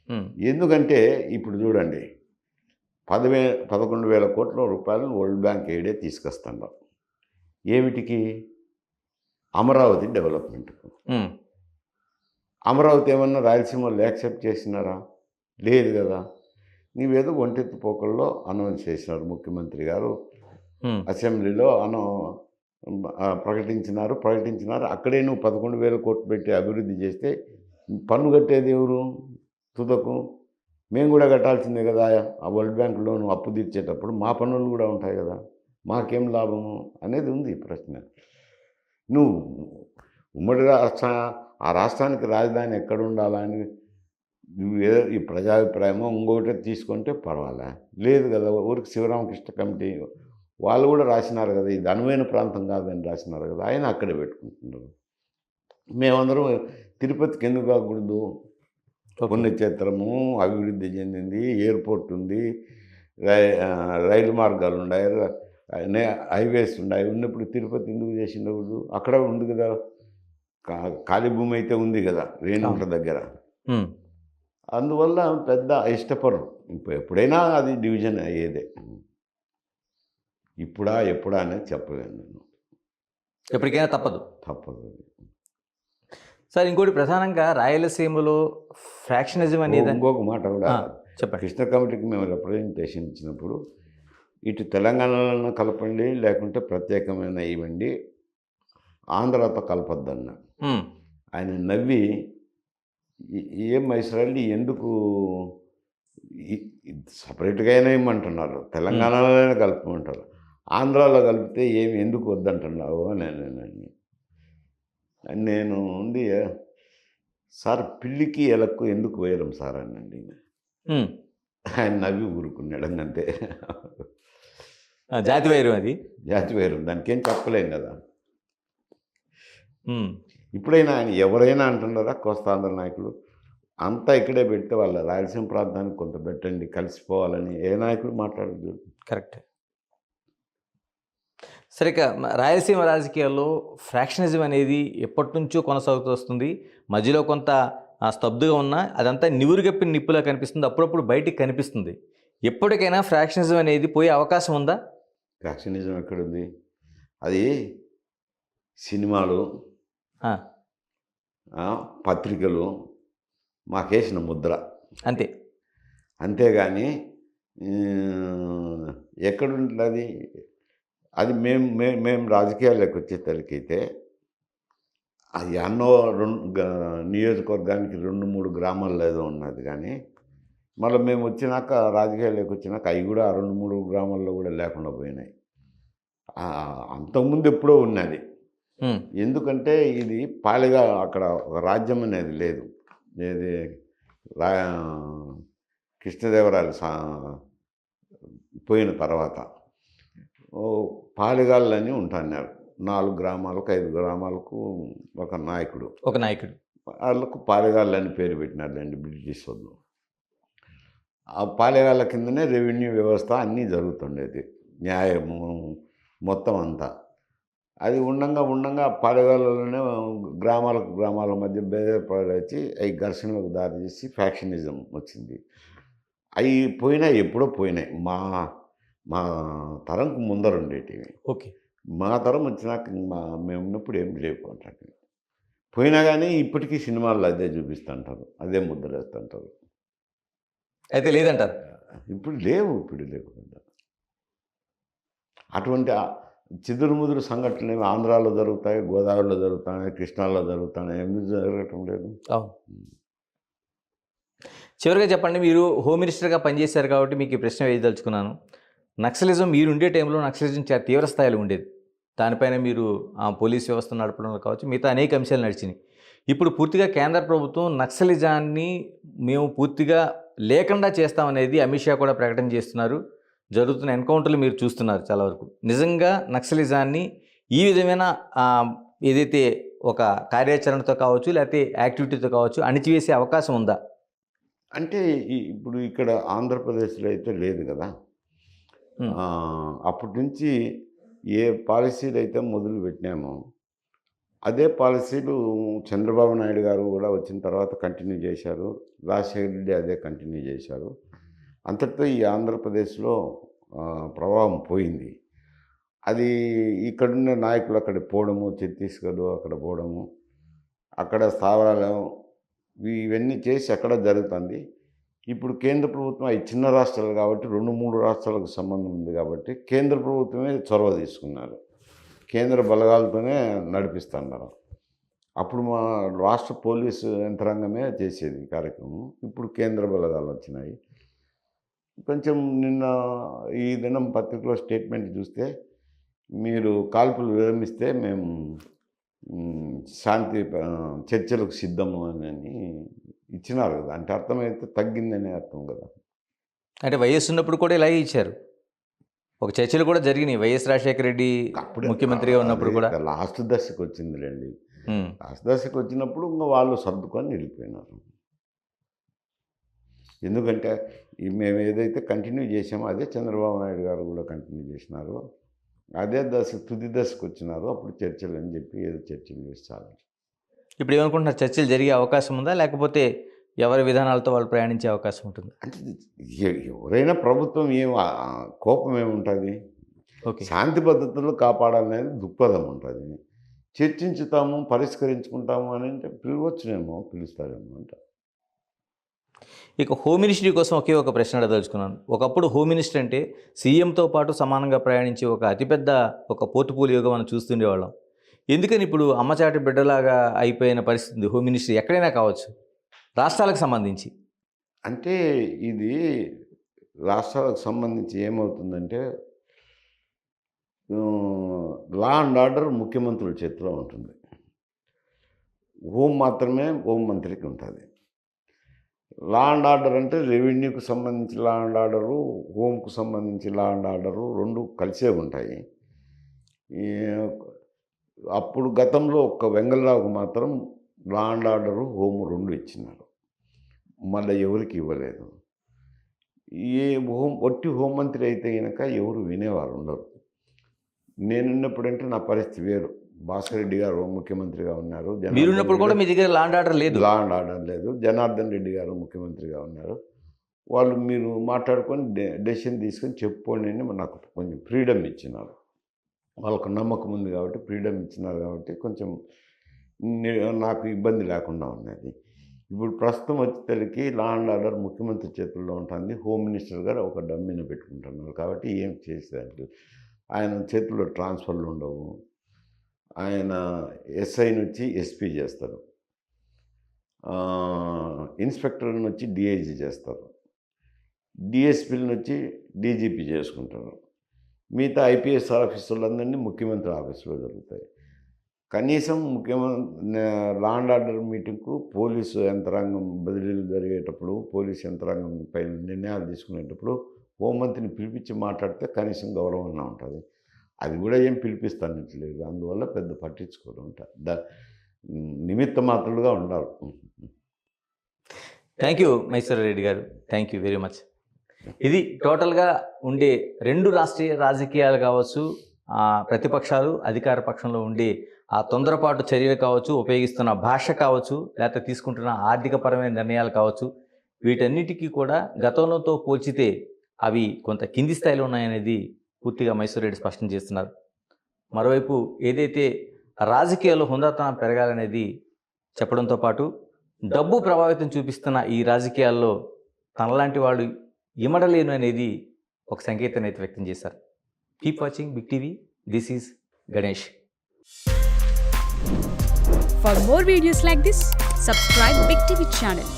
ఉమ్, ఎందుకంటే ఇప్పుడు చూడండి 11,000 కోట్ల రూపాయలు వరల్డ్ బ్యాంక్ ఎయిడే తీసుకొస్తున్నారు. ఏమిటికి? అమరావతి డెవలప్మెంట్కు. ఉమ్, అమరావతి ఏమన్నా రాయలసీమ వాళ్ళు యాక్సెప్ట్ చేసినారా? లేదు కదా. నీవేదో ఒంటెత్తు పోకల్లో అనౌన్స్ చేసినారు ముఖ్యమంత్రి గారు, ఉమ్, అసెంబ్లీలో ప్రకటించినారు. అక్కడే నువ్వు 11,000 కోట్లు పెట్టి అభివృద్ధి చేస్తే పన్ను కట్టేది ఎవరు? తుదకు మేము కూడా కట్టాల్సిందే కదా. ఆ వరల్డ్ బ్యాంక్ లోను అప్పు తీర్చేటప్పుడు మా పన్నులు కూడా ఉంటాయి కదా, మాకేం లాభము అనేది ఉంది ప్రశ్న. నువ్వు ఉమ్మడి ఆ రాష్ట్రానికి రాజధాని ఎక్కడ ఉండాలని నువ్వు ఏదో ఈ ప్రజాభిప్రాయమో ఇంకొకటి తీసుకుంటే పర్వాలే. లేదు కదా, ఊరికి శివరామకృష్ణ కమిటీ వాళ్ళు కూడా రాసినారు కదా, ఇది అనువైన ప్రాంతం కాదని రాసినారు కదా, ఆయన అక్కడే పెట్టుకుంటున్నారు. మేమందరం తిరుపతికి ఎందుకు కాకూడదు? పుణ్యక్షేత్రము, అభివృద్ధి చెందింది, ఎయిర్పోర్ట్ ఉంది, రైలు మార్గాలు ఉన్నాయి, హైవేస్ ఉన్నాయి. ఉన్నప్పుడు తిరుపతి ఎందుకు చేసిండకూడదు? అక్కడ ఉంది కదా, ఖాళీ భూమి అయితే ఉంది కదా రేణుగుంట దగ్గర. అందువల్ల పెద్ద ఇష్టపడరు. ఎప్పుడైనా అది డివిజన్ అయ్యేదే. ఎప్పుడా అనేది చెప్పలేను నేను. ఎప్పటికైనా తప్పదు. తప్పదు. సార్ ఇంకోటి ప్రధానంగా రాయలసీమలో ఫ్రాక్షనిజం అనేది ఇంకొక మాట కూడా చెప్పండి. కృష్ణ కమిటీకి మేము రిప్రజెంటేషన్ ఇచ్చినప్పుడు ఇటు తెలంగాణలో కలపండి, లేకుంటే ప్రత్యేకమైన ఇవ్వండి, ఆంధ్రాతో కలపద్దన్న. ఆయన నవ్వి, ఏం మైసరాళ్ళు ఎందుకు సపరేట్గా అయినా ఇమ్మంటున్నారు, తెలంగాణలోనే కలపమంటారు, ఆంధ్రాలో కలిపితే ఏమి ఎందుకు వద్దంటున్నావు అని నేను ఉంది. సార్ పిల్లికి ఎలకు ఎందుకు వేయడం సార్ అనండి. ఆయన నవ్వి ఊరుకున్నాడు. అంతే. జాతి వైరం, అది జాతి వైరం, దానికి ఏం చెప్పలేం కదా. ఇప్పుడైనా ఆయన ఎవరైనా అంటున్నారా? కోస్తాంధ్ర నాయకులు అంతా ఇక్కడే పెడితే వాళ్ళ రాయలసీమ ప్రాంతానికి కొంత పెట్టండి కలిసిపోవాలని ఏ నాయకుడు మాట్లాడదు. కరెక్ట్. సరే, ఇక రాయలసీమ రాజకీయాల్లో ఫ్రాక్షనిజం అనేది ఎప్పటి నుంచో కొనసాగుతూ వస్తుంది. మధ్యలో కొంత స్తబ్దుగా ఉన్నా అదంతా నివురుగప్పిన నిప్పులా కనిపిస్తుంది, అప్పుడప్పుడు బయటికి కనిపిస్తుంది. ఎప్పటికైనా ఫ్రాక్షనిజం అనేది పోయే అవకాశం ఉందా? ఫ్రాక్షనిజం ఎక్కడుంది? అది సినిమాలు, పత్రికలు మాకేసిన ముద్ర అంతే. అంతేగాని ఎక్కడుంటుంది అది? మేము రాజకీయాల్లోకి వచ్చేసరికైతే అది అన్నో నియోజకవర్గానికి 2-3 గ్రామాల్లో ఏదో ఉన్నది. కానీ మళ్ళీ మేము వచ్చినాక రాజకీయాల్లోకి వచ్చినాక అవి కూడా 2-3 గ్రామాల్లో కూడా లేకుండా పోయినాయి. అంతకుముందు ఎప్పుడో ఉన్నది. హ్మ్. ఎందుకంటే ఇది పాలిగా అక్కడ ఒక రాజ్యం అనేది లేదు. ఏది రా కృష్ణదేవరాయలు పోయిన తర్వాత పాలెగాళ్ళని ఉంటున్నారు. 4 గ్రామాలకు, 5 గ్రామాలకు ఒక నాయకుడు. ఒక నాయకుడు. ఆళ్ళకు పాలెగాళ్ళని పేరు పెట్టినారులెండి బ్రిటిష్ వాళ్ళు. ఆ పాలెగాళ్ళ కిందనే రెవెన్యూ వ్యవస్థ అన్నీ జరుగుతుండేది. న్యాయము మొత్తం అంతా. అది ఉండంగా పాలెగాళ్ళలోనే గ్రామాల మధ్య భేదాభిప్రాయాలొచ్చి అయి ఘర్షణలకు దారి తీసి ఫ్యాక్షనిజం వచ్చింది. అయి పోయినాయి, ఎప్పుడో పోయినాయి. మా మా తరంకు ముందరుండేటివి. ఓకే. మా తరం వచ్చినాక మేమున్నప్పుడు ఏం లేవు అట్లాంటివి. పోయినా గానీ ఇప్పటికీ సినిమాల్లో అదే చూపిస్తుంటారు. అదే ముద్రేస్తుంటారు. అయితే లేదంటారు. ఇప్పుడు లేవు. అటువంటి చెదురుముదురు సంఘటనలేమి ఆంధ్రాలో జరుగుతాయి, గోదావరిలో జరుగుతాయి, కృష్ణాలో జరుగుతాయి. ఎందుకు జరగటం లేదు? అవును. చివరిగా చెప్పండి, మీరు హోమ్ మినిస్టర్‌గా పనిచేశారు కాబట్టి మీకు ఈ ప్రశ్న వేయదలుచుకున్నాను. నక్సలిజం మీరుండే టైంలో నక్సలిజం చాలా తీవ్ర స్థాయిలో ఉండేది. దానిపైన మీరు పోలీస్ వ్యవస్థ నడపడంలో కావచ్చు, మిగతా అనేక అంశాలు నడిచినాయి. ఇప్పుడు పూర్తిగా కేంద్ర ప్రభుత్వం నక్సలిజాన్ని మేము పూర్తిగా లేకుండా చేస్తామనేది అమిత్ షా కూడా ప్రకటన చేస్తున్నారు. జరుగుతున్న ఎన్కౌంటర్లు మీరు చూస్తున్నారు చాలా వరకు. నిజంగా నక్సలిజాన్ని ఈ విధమైన ఏదైతే ఒక కార్యాచరణతో కావచ్చు, లేకపోతే యాక్టివిటీతో కావచ్చు అణిచివేసే అవకాశం ఉందా? అంటే ఇప్పుడు ఇక్కడ ఆంధ్రప్రదేశ్‌లో అయితే లేదు గదా! అప్పటి నుంచి ఏ పాలసీలైతే మొదలుపెట్టినామో, అదే పాలసీలు చంద్రబాబు నాయుడు గారు గూడా వచ్చిన తర్వాత కంటిన్యూ చేశారు. రాజశేఖర రెడ్డి అదే కంటిన్యూ చేశారు. అంతటితో ఈ ఆంధ్రప్రదేశ్‌లో ప్రభావం పోయింది. అది ఇక్కడున్న నాయకులు అక్కడికి పోవడము, ఛత్తీస్‌గఢ్ అక్కడ పోవడము, అక్కడ స్థావరాలు ఇవన్నీ చేసి అక్కడ జరుగుతుంది. ఇప్పుడు కేంద్ర ప్రభుత్వం అయి చిన్న రాష్ట్రాలు కాబట్టి 2, 3 రాష్ట్రాలకు సంబంధం ఉంది కాబట్టి కేంద్ర ప్రభుత్వమే చొరవ తీసుకున్నారు. కేంద్ర బలగాలతోనే నడిపిస్తున్నారు. అప్పుడు మా రాష్ట్ర పోలీసు యంత్రాంగమే చేసేది ఈ కార్యక్రమం. ఇప్పుడు కేంద్ర బలగాలు వచ్చినాయి. కొంచెం నిన్న ఈ దినం పత్రికలో స్టేట్మెంట్ చూస్తే, మీరు కాల్పులు విరమిస్తే మేము శాంతి చర్చలకు సిద్ధము అని ఇచ్చినారు కదా! అంటే అర్థమైతే తగ్గిందనే అర్థం కదా! అంటే వైఎస్ ఉన్నప్పుడు కూడా ఇలాగే ఇచ్చారు. ఒక చర్చలు కూడా జరిగినాయి. వైఎస్ రాజశేఖర రెడ్డి అప్పుడే ముఖ్యమంత్రిగా ఉన్నప్పుడు కూడా. లాస్ట్ దశకు వచ్చిందిలెండి. హ్మ్. లాస్ట్ దశకు వచ్చినప్పుడు ఇంక వాళ్ళు సర్దుకొని వెళ్ళిపోయినారు. ఎందుకంటే మేము ఏదైతే కంటిన్యూ చేసామో అదే చంద్రబాబు నాయుడు గారు కూడా కంటిన్యూ చేసినారు. అదే తుది దశకు వచ్చినారు. అప్పుడు చర్చలు అని చెప్పి ఏదో చర్చలు చేస్తారు. ఇప్పుడు ఏమనుకుంటున్నారు, చర్చలు జరిగే అవకాశం ఉందా? లేకపోతే ఎవరి విధానాలతో వాళ్ళు ప్రయాణించే అవకాశం ఉంటుంది? అంటే ఎవరైనా ప్రభుత్వం కోపం ఏముంటుంది? ఓకే. శాంతి భద్రతలు కాపాడాలనేది దృక్పథం ఉంటుంది. చర్చించుతాము, పరిష్కరించుకుంటాము అని అంటే పిలుస్తారేమో అంట. ఇక హోమ్ మినిస్ట్రీ కోసం ఒకే ఒక ప్రశ్న అడగదలుచుకున్నాను. ఒకప్పుడు హోమ్ మినిస్టర్ అంటే సీఎంతో పాటు సమానంగా ప్రయాణించే ఒక అతిపెద్ద పోర్ట్‌ఫోలియోగా మనం చూస్తుండేవాళ్ళం. ఎందుకని ఇప్పుడు అమ్మచాటి బిడ్డలాగా అయిపోయిన పరిస్థితి హోమ్ మినిస్ట్రీ ఎక్కడైనా కావచ్చు, రాష్ట్రాలకు సంబంధించి? అంటే ఇది రాష్ట్రాలకు సంబంధించి ఏమవుతుందంటే లా అండ్ ఆర్డర్ ముఖ్యమంత్రుల చేతిలో ఉంటుంది. హోమ్ మాత్రమే హోమ్ మంత్రికి ఉంటుంది. లా అండ్ ఆర్డర్ అంటే రెవెన్యూకి సంబంధించి లా అండ్ ఆర్డరు, హోమ్‌కు సంబంధించి లా అండ్ ఆర్డరు 2 కలిసే ఉంటాయి. ఈ అప్పుడు గతంలో ఒక్క వెంగళరావుకు మాత్రం లా అండ్ ఆర్డరు, హోమ్ 2 ఇచ్చినారు. మళ్ళీ ఎవరికి ఇవ్వలేదు. ఒట్టి హోంమంత్రి అయితే గనక ఎవరు వినేవారు ఉండరు. నేనున్నప్పుడంటే నా పరిస్థితి వేరు. భాస్కర్ రెడ్డి గారు ముఖ్యమంత్రిగా ఉన్నారు. మీరున్నప్పుడు కూడా మీ దగ్గర లా అండ్ ఆర్డర్ లేదు. లా అండ్ ఆర్డర్ లేదు. జనార్దన్ రెడ్డి గారు ముఖ్యమంత్రిగా ఉన్నారు. వాళ్ళు మీరు మాట్లాడుకొని డెసిషన్ తీసుకొని చెప్పుకోండి అని నాకు కొంచెం ఫ్రీడమ్ ఇచ్చినారు. వాళ్ళకు నమ్మకం ఉంది కాబట్టి ఫ్రీడమ్ ఇచ్చినారు కాబట్టి కొంచెం నాకు ఇబ్బంది లేకుండా ఉన్నది. ఇప్పుడు ప్రస్తుతం వచ్చేసరికి లా అండ్ ఆర్డర్ ముఖ్యమంత్రి చేతుల్లో ఉంటుంది. హోమ్ మినిస్టర్ గారు ఒక డమ్మీని పెట్టుకుంటున్నారు కాబట్టి ఏం చేసేదానికి ఆయన చేతుల్లో ట్రాన్స్ఫర్లు ఉండవు. ఆయన ఎస్ఐ నుంచి ఎస్పీ చేస్తారు. ఇన్స్పెక్టర్ నుంచి డిఐజీ చేస్తారు. డిఎస్పీల నుంచి డీజీపీ చేసుకుంటారు. మిగతా ఐపీఎస్ ఆఫీసర్లందరినీ ముఖ్యమంత్రి ఆఫీసులో జరుగుతాయి. కనీసం ముఖ్యమంత్రి లా అండ్ ఆర్డర్ మీటింగ్కు పోలీసు యంత్రాంగం బదిలీలు జరిగేటప్పుడు పోలీసు యంత్రాంగం పైన నిర్ణయాలు తీసుకునేటప్పుడు హోంమంత్రిని పిలిపించి మాట్లాడితే కనీసం గౌరవంగా ఉంటుంది. అది కూడా ఏం పిలిపిస్తానట్లేదు. అందువల్ల పెద్ద పట్టించుకోరు ఉంటారు. నిమిత్త మాత్రులుగా ఉండాలి. థ్యాంక్ యూ మైసూర్ రెడ్డి గారు, థ్యాంక్ యూ వెరీ మచ్. ఇది టోటల్గా ఉండే రెండు రాష్ట్రీయ రాజకీయాలు కావచ్చు, ప్రతిపక్షాలు అధికార పక్షంలో ఉండే ఆ తొందరపాటు చర్యలు కావచ్చు, ఉపయోగిస్తున్న భాష కావచ్చు, లేకపోతే తీసుకుంటున్న ఆర్థికపరమైన నిర్ణయాలు కావచ్చు, వీటన్నిటికీ కూడా గతంలో పోల్చితే అవి కొంత కింది స్థాయిలో ఉన్నాయనేది పూర్తిగా మైసూర్ రెడ్డి స్పష్టం చేస్తున్నారు. మరోవైపు ఏదైతే రాజకీయాల్లో హుందాతనం పెరగాలనేది చెప్పడంతో పాటు డబ్బు ప్రభావితం చూపిస్తున్న ఈ రాజకీయాల్లో తనలాంటి వాళ్ళు ఇమడలేను అనేది ఒక సంకేతాన్ని అయితే వ్యక్తం చేశారు. Keep watching big TV. This is Ganesh. For more videos like this, subscribe Big TV channel.